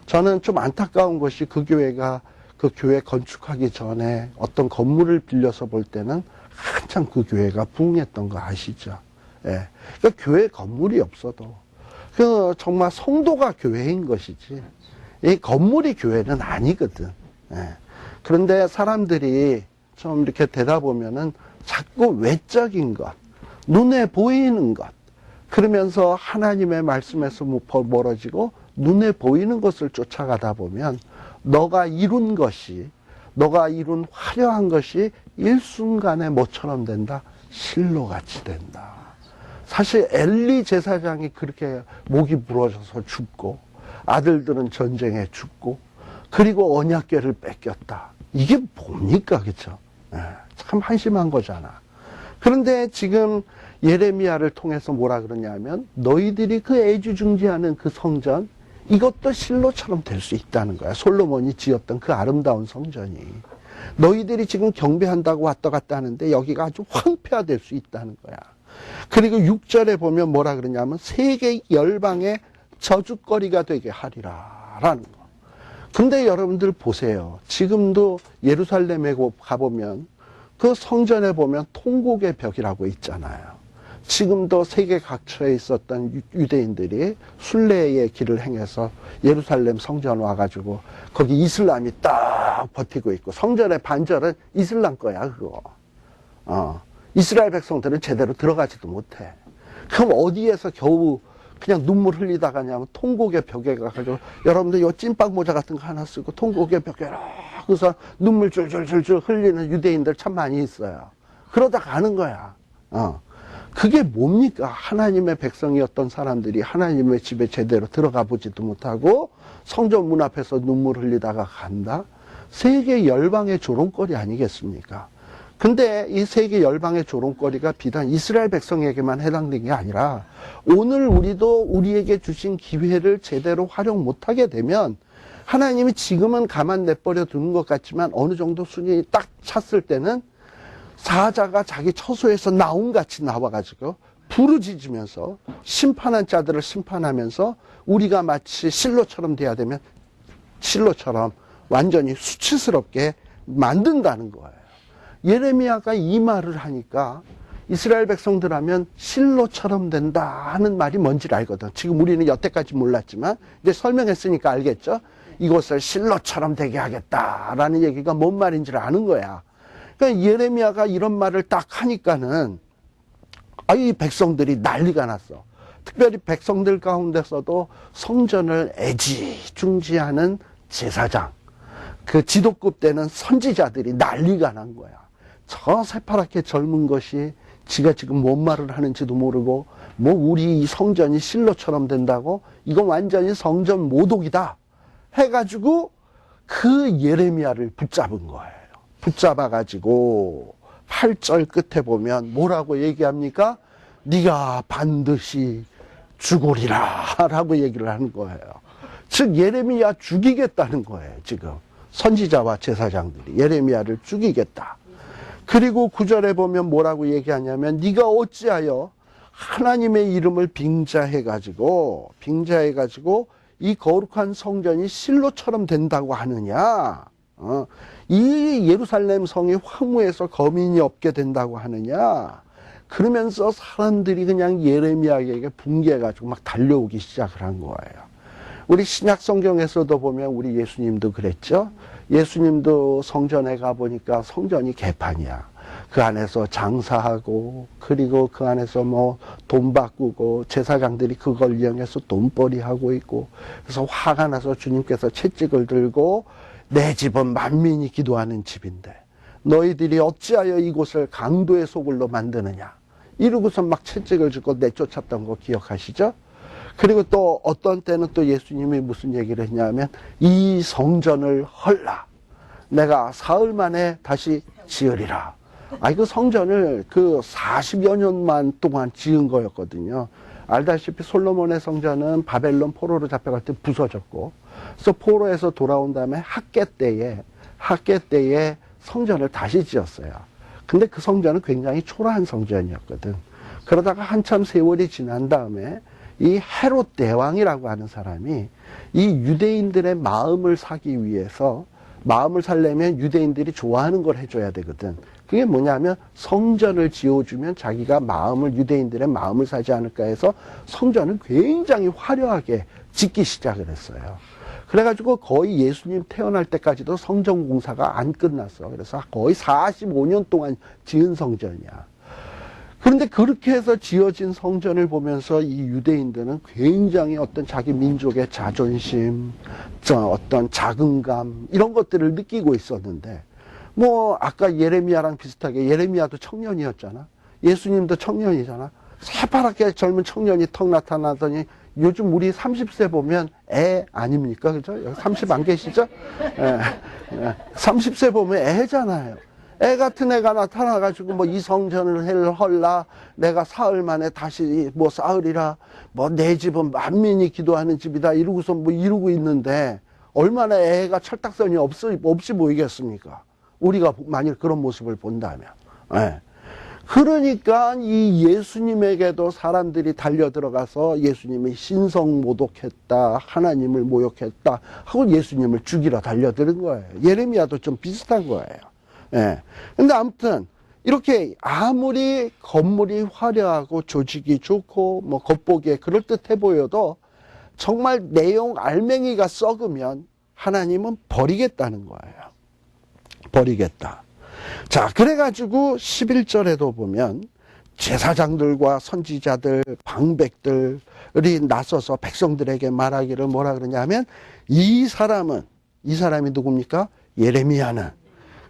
저는 좀 안타까운 것이 그 교회가 그 교회 건축하기 전에 어떤 건물을 빌려서 볼 때는 한참 그 교회가 부흥했던 거 아시죠? 예. 그러니까 교회 건물이 없어도 그 정말 성도가 교회인 것이지 이 건물이 교회는 아니거든. 예. 그런데 사람들이 좀 이렇게 되다 보면은 자꾸 외적인 것, 눈에 보이는 것, 그러면서 하나님의 말씀에서 멀어지고 눈에 보이는 것을 쫓아가다 보면 너가 이룬 것이, 너가 이룬 화려한 것이 일순간에 뭐처럼 된다? 실로같이 된다. 사실 엘리 제사장이 그렇게 목이 부러져서 죽고 아들들은 전쟁에 죽고 그리고 언약궤를 뺏겼다. 이게 뭡니까? 그쵸? 참 한심한 거잖아. 그런데 지금 예레미야를 통해서 뭐라 그러냐면 너희들이 그 애지중지하는 그 성전 이것도 실로처럼 될 수 있다는 거야. 솔로몬이 지었던 그 아름다운 성전이 너희들이 지금 경배한다고 왔다 갔다 하는데 여기가 아주 황폐화될 수 있다는 거야. 그리고 6절에 보면 뭐라 그러냐면 세계 열방의 저주거리가 되게 하리라 라는 거. 근데 여러분들 보세요. 지금도 예루살렘에 가보면 그 성전에 보면 통곡의 벽이라고 있잖아요. 지금도 세계 각처에 있었던 유대인들이 순례의 길을 행해서 예루살렘 성전 와가지고 거기 이슬람이 딱 버티고 있고 성전의 반절은 이슬람 거야 그거. 이스라엘 백성들은 제대로 들어가지도 못해. 그럼 어디에서 겨우 그냥 눈물 흘리다가 가냐면 통곡의 벽에 가가지고 여러분들 요 찐빵 모자 같은 거 하나 쓰고 통곡의 벽에 그래서 눈물 줄줄줄줄 흘리는 유대인들 참 많이 있어요. 그러다 가는 거야. 그게 뭡니까? 하나님의 백성이었던 사람들이 하나님의 집에 제대로 들어가 보지도 못하고 성전 문 앞에서 눈물 흘리다가 간다? 세계 열방의 조롱거리 아니겠습니까? 근데 이 세계 열방의 조롱거리가 비단 이스라엘 백성에게만 해당된 게 아니라 오늘 우리도 우리에게 주신 기회를 제대로 활용 못하게 되면 하나님이 지금은 가만 내버려 두는 것 같지만 어느 정도 순위 딱 찼을 때는 사자가 자기 처소에서 나온같이 나와가지고 부르짖으면서 심판한 자들을 심판하면서 우리가 마치 실로처럼 돼야 되면 실로처럼 완전히 수치스럽게 만든다는 거예요. 예레미야가 이 말을 하니까 이스라엘 백성들 하면 실로처럼 된다 하는 말이 뭔지를 알거든. 지금 우리는 여태까지 몰랐지만 이제 설명했으니까 알겠죠. 이곳을 실로처럼 되게 하겠다라는 얘기가 뭔 말인지를 아는 거야. 그러니까 예레미야가 이런 말을 딱 하니까는 이 백성들이 난리가 났어. 특별히 백성들 가운데서도 성전을 애지중지하는 제사장, 그 지도급 되는 선지자들이 난리가 난 거야. 저 새파랗게 젊은 것이 지가 지금 뭔 말을 하는지도 모르고 뭐 우리 이 성전이 실로처럼 된다고 이건 완전히 성전 모독이다 해가지고 그 예레미야를 붙잡은 거예요. 붙잡아가지고 8절 끝에 보면 뭐라고 얘기합니까? 네가 반드시 죽으리라 라고 얘기를 하는 거예요. 즉 예레미야 죽이겠다는 거예요. 지금 선지자와 제사장들이 예레미야를 죽이겠다. 그리고 9절에 보면 뭐라고 얘기하냐면 네가 어찌하여 하나님의 이름을 빙자해가지고 이 거룩한 성전이 실로처럼 된다고 하느냐? 이 예루살렘 성이 황무해서 거민이 없게 된다고 하느냐? 그러면서 사람들이 그냥 예레미야에게 붕괴해가지고 막 달려오기 시작을 한 거예요. 우리 신약 성경에서도 보면 우리 예수님도 그랬죠. 예수님도 성전에 가보니까 성전이 개판이야. 그 안에서 장사하고, 그리고 그 안에서 뭐 돈 바꾸고, 제사장들이 그걸 이용해서 돈벌이 하고 있고, 그래서 화가 나서 주님께서 채찍을 들고, 내 집은 만민이 기도하는 집인데, 너희들이 어찌하여 이곳을 강도의 소굴로 만드느냐? 이러고서 막 채찍을 쥐고 내쫓았던 거 기억하시죠? 그리고 또 어떤 때는 또 예수님이 무슨 얘기를 했냐면, 이 성전을 헐라. 내가 사흘 만에 다시 지으리라. 그 성전을 그 40여 년만 동안 지은 거였거든요. 알다시피 솔로몬의 성전은 바벨론 포로로 잡혀갈 때 부서졌고, 그래서 포로에서 돌아온 다음에 학계 때에 성전을 다시 지었어요. 근데 그 성전은 굉장히 초라한 성전이었거든. 그러다가 한참 세월이 지난 다음에 이 헤롯 대왕이라고 하는 사람이 이 유대인들의 마음을 사기 위해서, 마음을 살려면 유대인들이 좋아하는 걸 해줘야 되거든. 그게 뭐냐면 성전을 지어주면 자기가 유대인들의 마음을 사지 않을까 해서 성전을 굉장히 화려하게 짓기 시작을 했어요. 그래가지고 거의 예수님 태어날 때까지도 성전 공사가 안 끝났어. 그래서 거의 45년 동안 지은 성전이야. 그런데 그렇게 해서 지어진 성전을 보면서 이 유대인들은 굉장히 어떤 자기 민족의 자존심, 어떤 자긍감, 이런 것들을 느끼고 있었는데, 뭐 아까 예레미야랑 비슷하게 예레미야도 청년이었잖아. 예수님도 청년이잖아. 새파랗게 젊은 청년이 턱 나타나더니 요즘 우리 30세 보면 애 아닙니까? 그죠? 30 안 계시죠? 30세 보면 애잖아요. 애 같은 애가 나타나가지고 뭐 이 성전을 헐라, 내가 사흘 만에 다시 뭐 쌓으리라, 뭐 내 집은 만민이 기도하는 집이다, 이러고서 뭐 이러고 있는데 얼마나 애가 철딱선이 없이 보이겠습니까? 우리가 만일 그런 모습을 본다면. 그러니까 이 예수님에게도 사람들이 달려들어가서 예수님이 신성 모독했다, 하나님을 모욕했다 하고 예수님을 죽이러 달려드는 거예요. 예레미야도 좀 비슷한 거예요. 근데 아무튼 이렇게 아무리 건물이 화려하고 조직이 좋고 뭐 겉보기에 그럴듯해 보여도 정말 내용 알맹이가 썩으면 하나님은 버리겠다는 거예요. 버리겠다. 자, 그래가지고 11절에도 보면 제사장들과 선지자들, 방백들이 나서서 백성들에게 말하기를 뭐라 그러냐면, 이 사람이 누굽니까? 예레미야는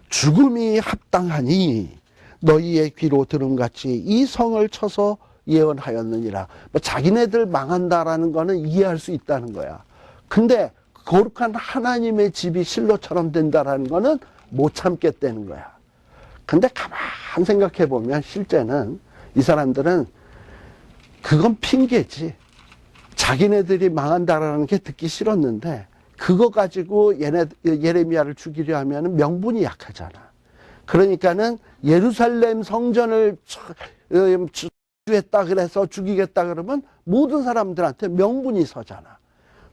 죽음이 합당하니 너희의 귀로 들음같이 이 성을 쳐서 예언하였느니라. 뭐 자기네들 망한다라는 거는 이해할 수 있다는 거야. 근데 거룩한 하나님의 집이 실로처럼 된다라는 거는 못 참겠다는 거야. 근데 가만 생각해 보면 실제는 이 사람들은 그건 핑계지. 자기네들이 망한다라는 게 듣기 싫었는데 그거 가지고 예레미야를 죽이려 하면 명분이 약하잖아. 그러니까는 예루살렘 성전을 했다 그래서 죽이겠다 그러면 모든 사람들한테 명분이 서잖아.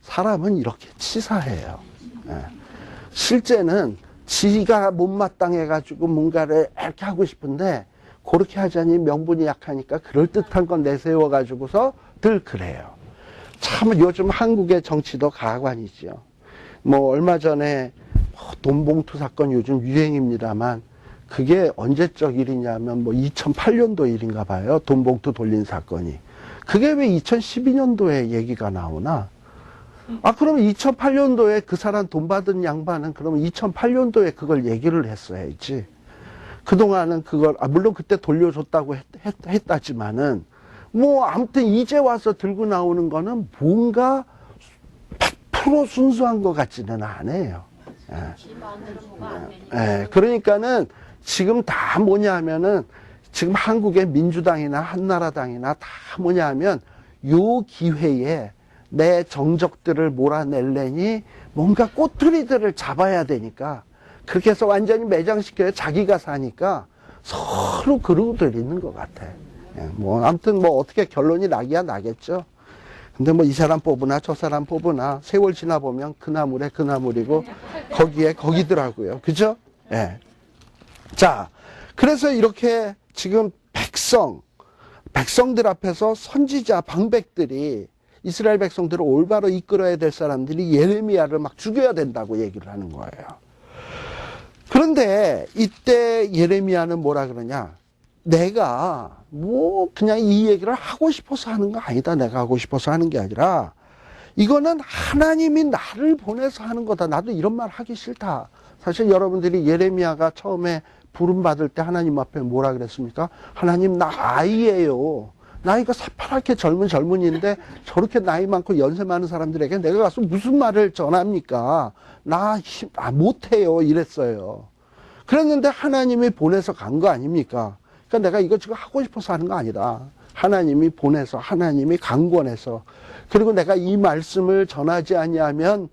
사람은 이렇게 치사해요. 실제는 지가 못마땅해가지고 뭔가를 이렇게 하고 싶은데 그렇게 하자니 명분이 약하니까 그럴듯한 건 내세워가지고서 늘 그래요. 참 요즘 한국의 정치도 가관이죠. 뭐 얼마 전에 돈봉투 사건 요즘 유행입니다만 그게 언제적 일이냐면 뭐 2008년도 일인가 봐요. 돈봉투 돌린 사건이. 그게 왜 2012년도에 얘기가 나오나? 그러면 2008년도에 그 사람 돈 받은 양반은 그러면 2008년도에 그걸 얘기를 했어야지. 그동안은 그걸, 물론 그때 돌려줬다고 했다지만은, 뭐, 아무튼 이제 와서 들고 나오는 거는 뭔가 100% 순수한 것 같지는 않아요. 그러니까는 지금 다 뭐냐 하면은, 지금 한국의 민주당이나 한나라당이나 다 뭐냐 하면, 요 기회에 내 정적들을 몰아내려니 뭔가 꼬투리들을 잡아야 되니까 그렇게 해서 완전히 매장시켜야 자기가 사니까 서로 그러고들 있는 것 같아. 뭐 아무튼 뭐 어떻게 결론이 나기야 나겠죠. 근데 뭐 이 사람 뽑으나 저 사람 뽑으나 세월 지나 보면 그 나물에 그 나물이고 거기에 거기더라고요. 그죠? 예. 자, 그래서 이렇게 지금 백성들 앞에서 선지자, 방백들이 이스라엘 백성들을 올바로 이끌어야 될 사람들이 예레미야를 막 죽여야 된다고 얘기를 하는 거예요. 그런데 이때 예레미야는 뭐라 그러냐? 내가 뭐 그냥 이 얘기를 하고 싶어서 하는 거 아니다. 내가 하고 싶어서 하는 게 아니라 이거는 하나님이 나를 보내서 하는 거다. 나도 이런 말 하기 싫다. 사실 여러분들이 예레미야가 처음에 부름 받을 때 하나님 앞에 뭐라 그랬습니까? 하나님 나 아이예요. 나이가 새파랗게 젊은 젊은이인데 저렇게 나이 많고 연세 많은 사람들에게 내가 가서 무슨 말을 전합니까? 나 못해요. 이랬어요. 그랬는데 하나님이 보내서 간 거 아닙니까? 그러니까 내가 이거 지금 하고 싶어서 하는 거 아니다. 하나님이 보내서, 하나님이 강권해서, 그리고 내가 이 말씀을 전하지 아니하면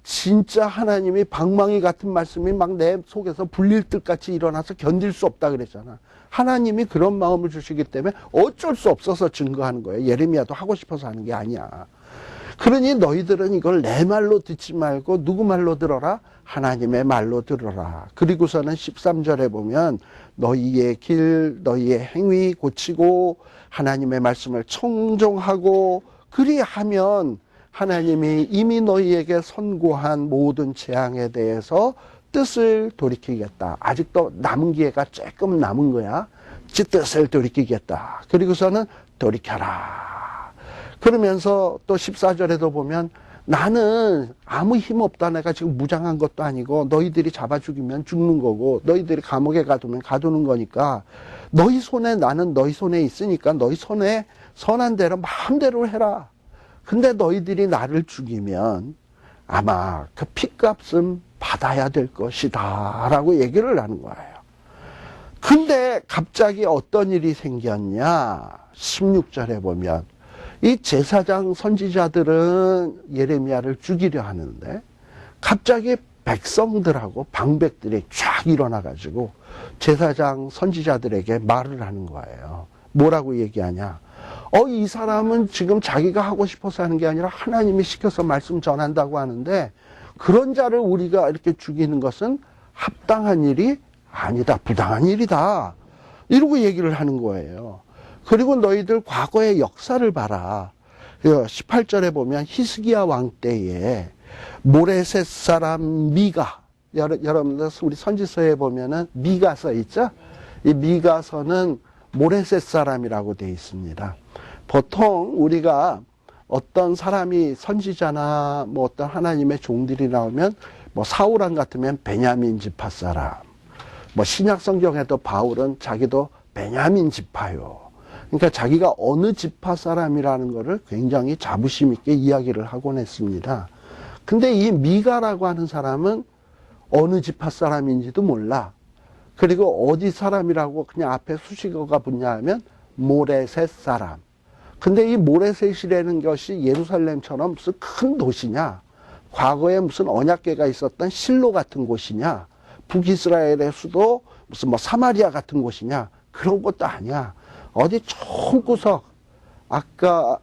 진짜 하나님이 방망이 같은 말씀이 막 내 속에서 불릴 듯 같이 일어나서 견딜 수 없다 그랬잖아. 하나님이 그런 마음을 주시기 때문에 어쩔 수 없어서 증거하는 거예요. 예레미야도 하고 싶어서 하는 게 아니야. 그러니 너희들은 이걸 내 말로 듣지 말고 누구 말로 들어라? 하나님의 말로 들어라. 그리고서는 13절에 보면 너희의 길, 너희의 행위 고치고 하나님의 말씀을 청종하고 그리하면 하나님이 이미 너희에게 선고한 모든 재앙에 대해서 뜻을 돌이키겠다. 아직도 남은 기회가 조금 남은 거야. 뜻을 돌이키겠다. 그리고서는 돌이켜라. 그러면서 또 14절에도 보면 나는 아무 힘 없다. 내가 지금 무장한 것도 아니고 너희들이 잡아 죽이면 죽는 거고 너희들이 감옥에 가두면 가두는 거니까 너희 손에 나는 너희 손에 있으니까 너희 손에 선한 대로 마음대로 해라. 근데 너희들이 나를 죽이면 아마 그 핏값은 받아야 될 것이다 라고 얘기를 하는 거예요. 근데 갑자기 어떤 일이 생겼냐? 16절에 보면 이 제사장 선지자들은 예레미야를 죽이려 하는데 갑자기 백성들하고 방백들이 쫙 일어나가지고 제사장 선지자들에게 말을 하는 거예요. 뭐라고 얘기하냐? 이 사람은 지금 자기가 하고 싶어서 하는 게 아니라 하나님이 시켜서 말씀 전한다고 하는데 그런 자를 우리가 이렇게 죽이는 것은 합당한 일이 아니다. 부당한 일이다. 이러고 얘기를 하는 거예요. 그리고 너희들 과거의 역사를 봐라. 18절에 보면 히스기야 왕 때에 모레셋 사람 미가, 여러분들 우리 선지서에 보면은 미가 써 있죠? 이 미가서는 모레셋 사람이라고 되어 있습니다. 보통 우리가 어떤 사람이 선지자나 뭐 어떤 하나님의 종들이 나오면 뭐 사울왕 같으면 베냐민 지파 사람, 뭐 신약 성경에도 바울은 자기도 베냐민 지파요. 그러니까 자기가 어느 지파 사람이라는 것을 굉장히 자부심 있게 이야기를 하곤 했습니다. 근데 이 미가라고 하는 사람은 어느 지파 사람인지도 몰라. 그리고 어디 사람이라고 그냥 앞에 수식어가 붙냐 하면 모레셋 사람. 근데 이 모레셋이라는 것이 예루살렘처럼 무슨 큰 도시냐? 과거에 무슨 언약궤가 있었던 실로 같은 곳이냐? 북이스라엘의 수도 무슨 뭐 사마리아 같은 곳이냐? 그런 것도 아니야. 어디 좋은 구석, 아까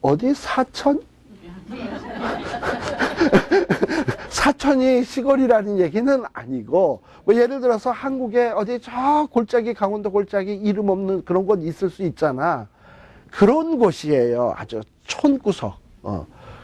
어디 사천? 사천이 시골이라는 얘기는 아니고, 뭐 예를 들어서 한국에 어디 저 골짜기, 강원도 골짜기 이름 없는 그런 곳 있을 수 있잖아. 그런 곳이에요. 아주 촌구석.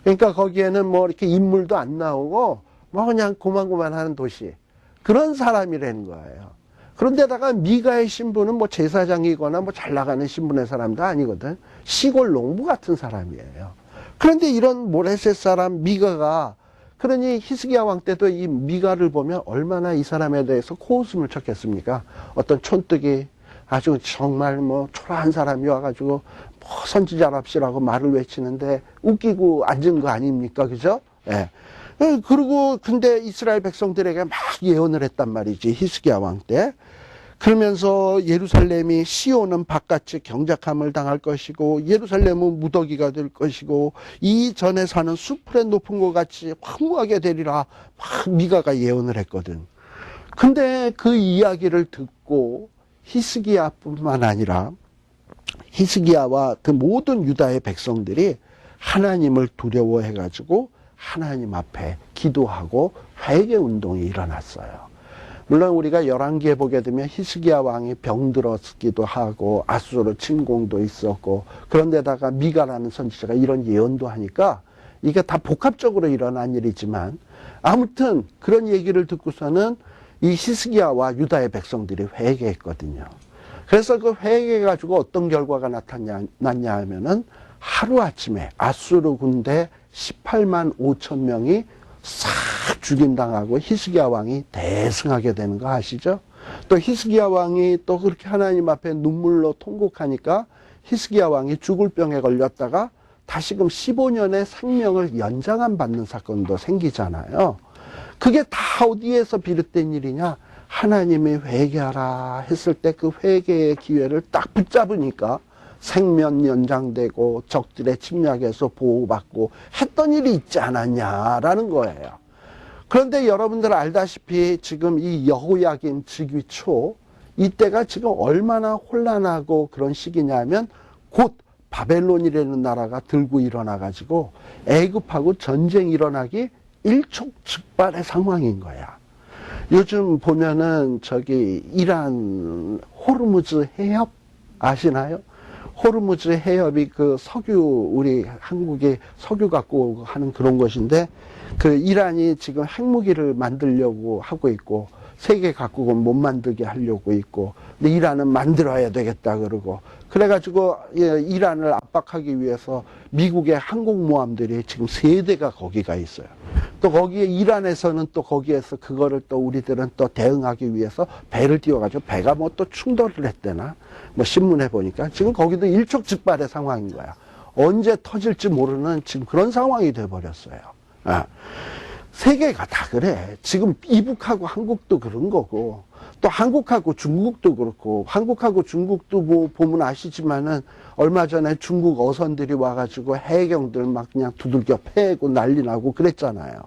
그러니까 거기에는 뭐 이렇게 인물도 안 나오고, 뭐 그냥 고만고만한 도시. 그런 사람이라는 거예요. 그런데다가 미가의 신분은 뭐 제사장이거나 뭐 잘 나가는 신분의 사람도 아니거든. 시골 농부 같은 사람이에요. 그런데 이런 모레셋 사람 미가가, 그러니 히스기야 왕 때도 이 미가를 보면 얼마나 이 사람에 대해서 코웃음을 쳤겠습니까? 어떤 촌뜨기, 아주 정말 뭐 초라한 사람이 와가지고 뭐 선지자랍시라고 말을 외치는데 웃기고 앉은 거 아닙니까? 그죠? 예. 그리고 근데 이스라엘 백성들에게 막 예언을 했단 말이지, 히스기야 왕 때. 그러면서 예루살렘이 시온은 바깥이 경작함을 당할 것이고 예루살렘은 무더기가 될 것이고 이전에 사는 수풀의 높은 것 같이 황무하게 되리라, 막 미가가 예언을 했거든. 근데 그 이야기를 듣고 히스기야뿐만 아니라 히스기야와 그 모든 유다의 백성들이 하나님을 두려워해가지고 하나님 앞에 기도하고 회개 운동이 일어났어요. 물론 우리가 열왕기에 보게 되면 히스기야 왕이 병들었기도 하고 아수르 침공도 있었고, 그런데다가 미가라는 선지자가 이런 예언도 하니까 이게 다 복합적으로 일어난 일이지만, 아무튼 그런 얘기를 듣고서는 이 히스기야와 유다의 백성들이 회개했거든요. 그래서 그 회개해가지고 어떤 결과가 나타났냐 하면은 하루아침에 아수르 군대 18만 5천 명이 싹 죽임당하고 히스기야 왕이 대승하게 되는 거 아시죠? 또 히스기야 왕이 또 그렇게 하나님 앞에 눈물로 통곡하니까 히스기야 왕이 죽을 병에 걸렸다가 다시금 15년의 생명을 연장한 받는 사건도 생기잖아요. 그게 다 어디에서 비롯된 일이냐? 하나님이 회개하라 했을 때 그 회개의 기회를 딱 붙잡으니까 생명 연장되고 적들의 침략에서 보호받고 했던 일이 있지 않았냐라는 거예요. 그런데 여러분들 알다시피 지금 이 여호야김 즉위 초, 이때가 지금 얼마나 혼란하고 그런 시기냐면 곧 바벨론이라는 나라가 들고 일어나가지고 애굽하고 전쟁이 일어나기 일촉즉발의 상황인 거야. 요즘 보면은 저기 이란 호르무즈 해협 아시나요? 호르무즈 해협이 그 석유, 우리 한국에 석유 갖고 하는 그런 것인데, 그 이란이 지금 핵무기를 만들려고 하고 있고, 세계 각국은 못 만들게 하려고 있고, 근데 이란은 만들어야 되겠다 그러고, 그래가지고 이란을 압박하기 위해서 미국의 항공모함들이 지금 3대가 거기가 있어요. 또 거기에 이란에서는 또 거기에서 그거를 또 우리들은 또 대응하기 위해서 배를 띄워가지고 배가 뭐 또 충돌을 했대나 뭐 신문에 보니까 지금 거기도 일촉즉발의 상황인 거야. 언제 터질지 모르는 지금 그런 상황이 돼버렸어요. 아. 세계가 다 그래. 지금 이북하고 한국도 그런 거고, 또 한국하고 중국도 그렇고, 한국하고 중국도 뭐 보면 아시지만은 얼마 전에 중국 어선들이 와가지고 해경들 막 그냥 두들겨 패고 난리 나고 그랬잖아요.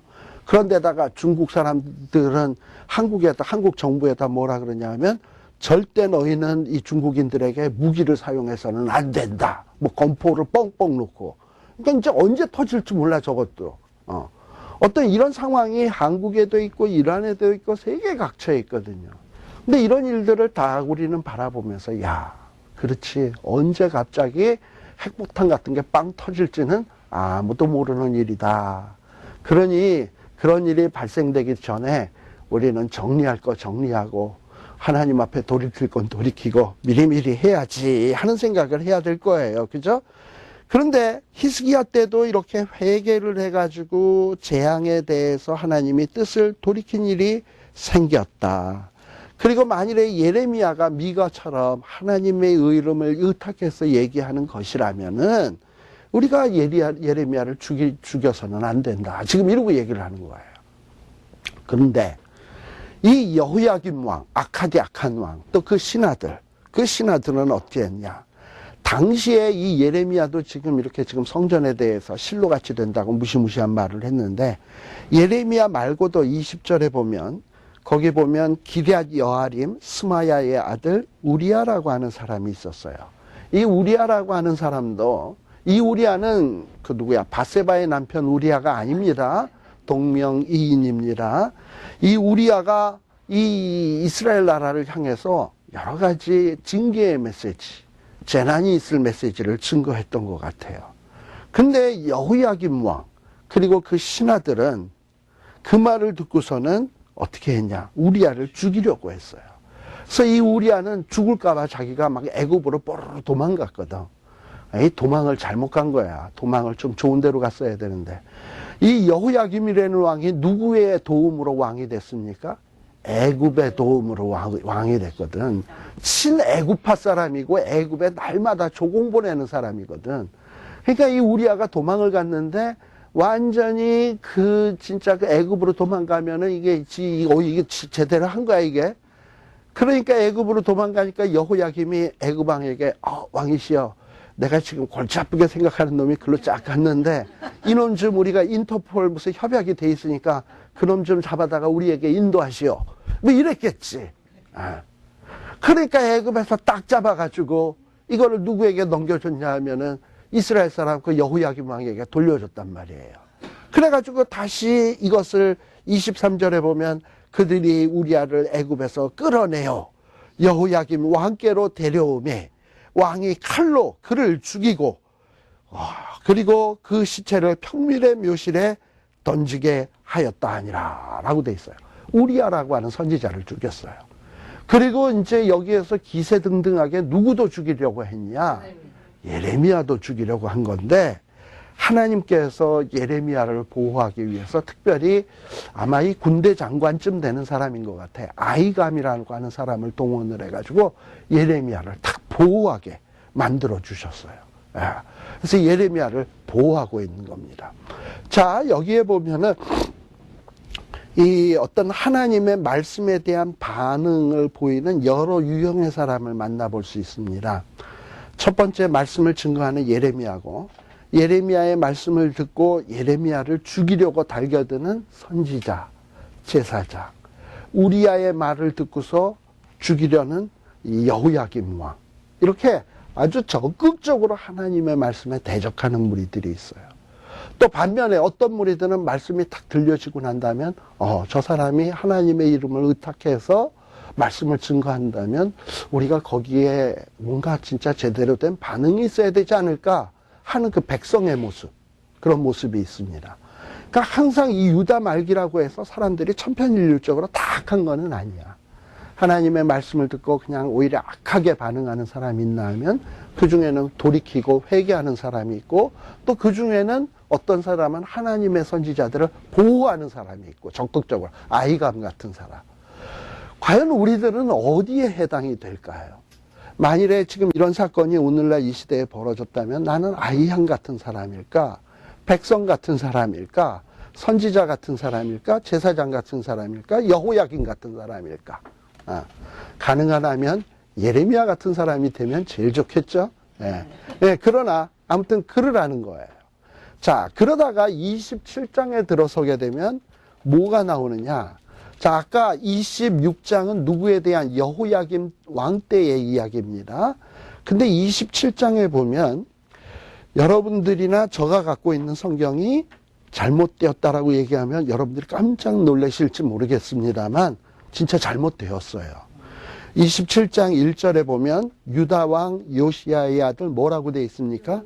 그런데다가 중국 사람들은 한국 정부에다 뭐라 그러냐면 절대 너희는 이 중국인들에게 무기를 사용해서는 안 된다. 뭐 검포를 뻥뻥 놓고. 그러니까 이제 언제 터질지 몰라 저것도. 어떤 이런 상황이 한국에도 있고 이란에도 있고 세계 각처에 있거든요. 근데 이런 일들을 다 우리는 바라보면서 야, 그렇지. 언제 갑자기 핵폭탄 같은 게 빵 터질지는 아무도 모르는 일이다. 그러니 그런 일이 발생되기 전에 우리는 정리할 거 정리하고 하나님 앞에 돌이킬 건 돌이키고 미리미리 해야지 하는 생각을 해야 될 거예요. 그죠? 그런데 히스기야 때도 이렇게 회개를 해가지고 재앙에 대해서 하나님이 뜻을 돌이킨 일이 생겼다. 그리고 만일에 예레미야가 미가처럼 하나님의 이름을 의탁해서 얘기하는 것이라면은 우리가 예레미야를 죽여서는 안 된다. 지금 이러고 얘기를 하는 거예요. 그런데 이 여호야김 왕, 악한 왕, 또 그 신하들은 어떻게 했냐? 당시에 이 예레미야도 지금 이렇게 지금 성전에 대해서 실로같이 된다고 무시무시한 말을 했는데, 예레미야 말고도 20절에 보면 거기 보면 기럇 여아림 스마야의 아들 우리야라고 하는 사람이 있었어요. 이 우리야라고 하는 사람도, 이 우리야는 그 누구야? 바세바의 남편 우리야가 아닙니다. 동명이인입니다. 이 우리야가 이 이스라엘 나라를 향해서 여러 가지 징계의 메시지, 재난이 있을 메시지를 증거했던 것 같아요. 근데 여호야김 왕 그리고 그 신하들은 그 말을 듣고서는 어떻게 했냐? 우리야를 죽이려고 했어요. 그래서 이 우리야는 죽을까봐 자기가 막 애굽으로 뽀로로 도망갔거든. 이 도망을 잘못 간 거야. 도망을 좀 좋은 데로 갔어야 되는데. 이 여호야김이라는 왕이 누구의 도움으로 왕이 됐습니까? 애굽의 도움으로 왕이 됐거든. 친애굽파 사람이고 애굽에 날마다 조공 보내는 사람이거든. 그러니까 이 우리야가 도망을 갔는데 완전히 진짜 그 애굽으로 도망가면은 이게 제대로 한 거야 이게. 그러니까 애굽으로 도망가니까 여호야김이 애굽 왕에게 왕이시여, 내가 지금 골치 아프게 생각하는 놈이 글로 쫙 갔는데 이놈 좀 우리가 인터폴 무슨 협약이 돼 있으니까 그놈 좀 잡아다가 우리에게 인도하시오. 뭐 이랬겠지. 그러니까 애굽에서 딱 잡아가지고 이거를 누구에게 넘겨줬냐 하면은 이스라엘 사람 그 여호야김 왕에게 돌려줬단 말이에요. 그래가지고 다시 이것을 23절에 보면 그들이 우리아를 애굽에서 끌어내어 여호야김 왕께로 데려오매 왕이 칼로 그를 죽이고 그리고 그 시체를 평밀의 묘실에 던지게 하였다 하니라 라고 돼 있어요. 우리아라고 하는 선지자를 죽였어요. 그리고 이제 여기에서 기세등등하게 누구도 죽이려고 했냐? 예레미야도 죽이려고 한 건데 하나님께서 예레미야를 보호하기 위해서 특별히 아마 이 군대 장관쯤 되는 사람인 것 같아. 아이감이라고 하는 사람을 동원을 해가지고 예레미야를 딱 보호하게 만들어 주셨어요. 그래서 예레미야를 보호하고 있는 겁니다. 자, 여기에 보면은 이 어떤 하나님의 말씀에 대한 반응을 보이는 여러 유형의 사람을 만나볼 수 있습니다. 첫 번째 말씀을 증거하는 예레미야고, 예레미야의 말씀을 듣고 예레미야를 죽이려고 달겨드는 선지자, 제사장, 우리아의 말을 듣고서 죽이려는 여호야김 왕, 이렇게 아주 적극적으로 하나님의 말씀에 대적하는 무리들이 있어요. 또 반면에 어떤 무리들은 말씀이 탁 들려지고 난다면 저 사람이 하나님의 이름을 의탁해서 말씀을 증거한다면 우리가 거기에 뭔가 진짜 제대로 된 반응이 있어야 되지 않을까 하는 그 백성의 모습, 그런 모습이 있습니다. 그러니까 항상 이 유다 말기라고 해서 사람들이 천편일률적으로 다 악한 거는 아니야. 하나님의 말씀을 듣고 그냥 오히려 악하게 반응하는 사람이 있나 하면 그 중에는 돌이키고 회개하는 사람이 있고 또 그 중에는 어떤 사람은 하나님의 선지자들을 보호하는 사람이 있고 적극적으로 아이감 같은 사람. 과연 우리들은 어디에 해당이 될까요? 만일에 지금 이런 사건이 오늘날 이 시대에 벌어졌다면 나는 아이양 같은 사람일까? 백성 같은 사람일까? 선지자 같은 사람일까? 제사장 같은 사람일까? 여호야긴 같은 사람일까? 가능하다면 예레미야 같은 사람이 되면 제일 좋겠죠? 그러나 아무튼 그러라는 거예요. 자, 그러다가 27장에 들어서게 되면 뭐가 나오느냐? 자, 아까 26장은 누구에 대한 여호야김 왕 때의 이야기입니다. 근데 27장에 보면 여러분들이나 제가 갖고 있는 성경이 잘못되었다라고 얘기하면 여러분들이 깜짝 놀라실지 모르겠습니다만 진짜 잘못되었어요. 27장 1절에 보면 유다 왕 요시야의 아들 뭐라고 되어 있습니까?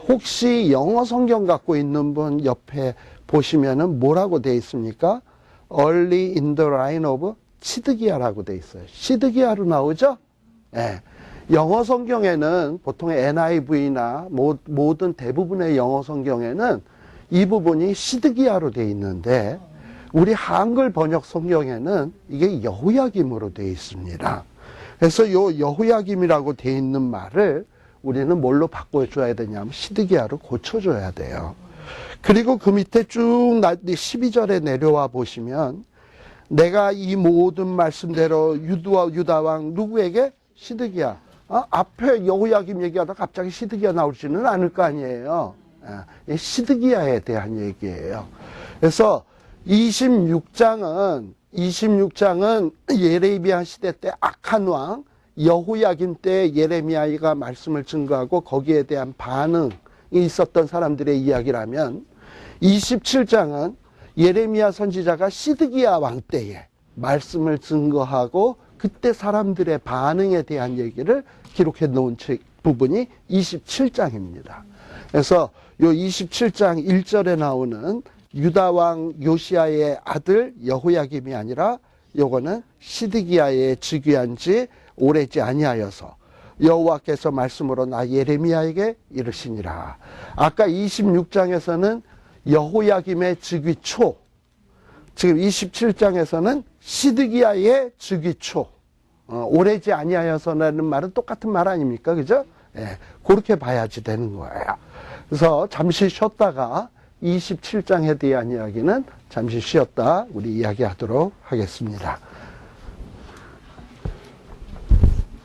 혹시 영어 성경 갖고 있는 분 옆에 보시면은 뭐라고 되어 있습니까? Early in the line of 시드기야라고 되어 있어요. 시드기야로 나오죠? 영어 성경에는 보통 NIV나 모든 대부분의 영어 성경에는 이 부분이 시드기야로 되어 있는데 우리 한글 번역 성경에는 이게 여호야김으로 되어 있습니다. 그래서 요 여호야김이라고 되어 있는 말을 우리는 뭘로 바꿔줘야 되냐면 시드기야로 고쳐줘야 돼요. 그리고 그 밑에 쭉 12절에 내려와 보시면 내가 이 모든 말씀대로 유다 왕 누구에게? 시드기야. 앞에 여호야김 얘기하다 갑자기 시드기야 나오지는 않을 거 아니에요. 시드기야에 대한 얘기예요. 그래서 26장은 예레미야 시대 때 악한 왕 여호야김 때 예레미야가 말씀을 증거하고 거기에 대한 반응이 있었던 사람들의 이야기라면 27장은 예레미야 선지자가 시드기야 왕 때에 말씀을 증거하고 그때 사람들의 반응에 대한 얘기를 기록해 놓은 부분이 27장입니다. 그래서 요 27장 1절에 나오는 유다 왕 요시야의 아들 여호야김이 아니라 요거는 시드기야에 즉위한 지 오래지 아니하여서 여호와께서 말씀으로 나 예레미야에게 이르시니라. 아까 26장에서는 여호야김의 즉위 초, 지금 27장에서는 시드기야의 즉위 초, 오래지 아니하여서라는 말은 똑같은 말 아닙니까? 그죠? 그렇게 봐야지 되는 거예요. 그래서 잠시 쉬었다가 27장에 대한 이야기는 잠시 쉬었다 우리 이야기하도록 하겠습니다.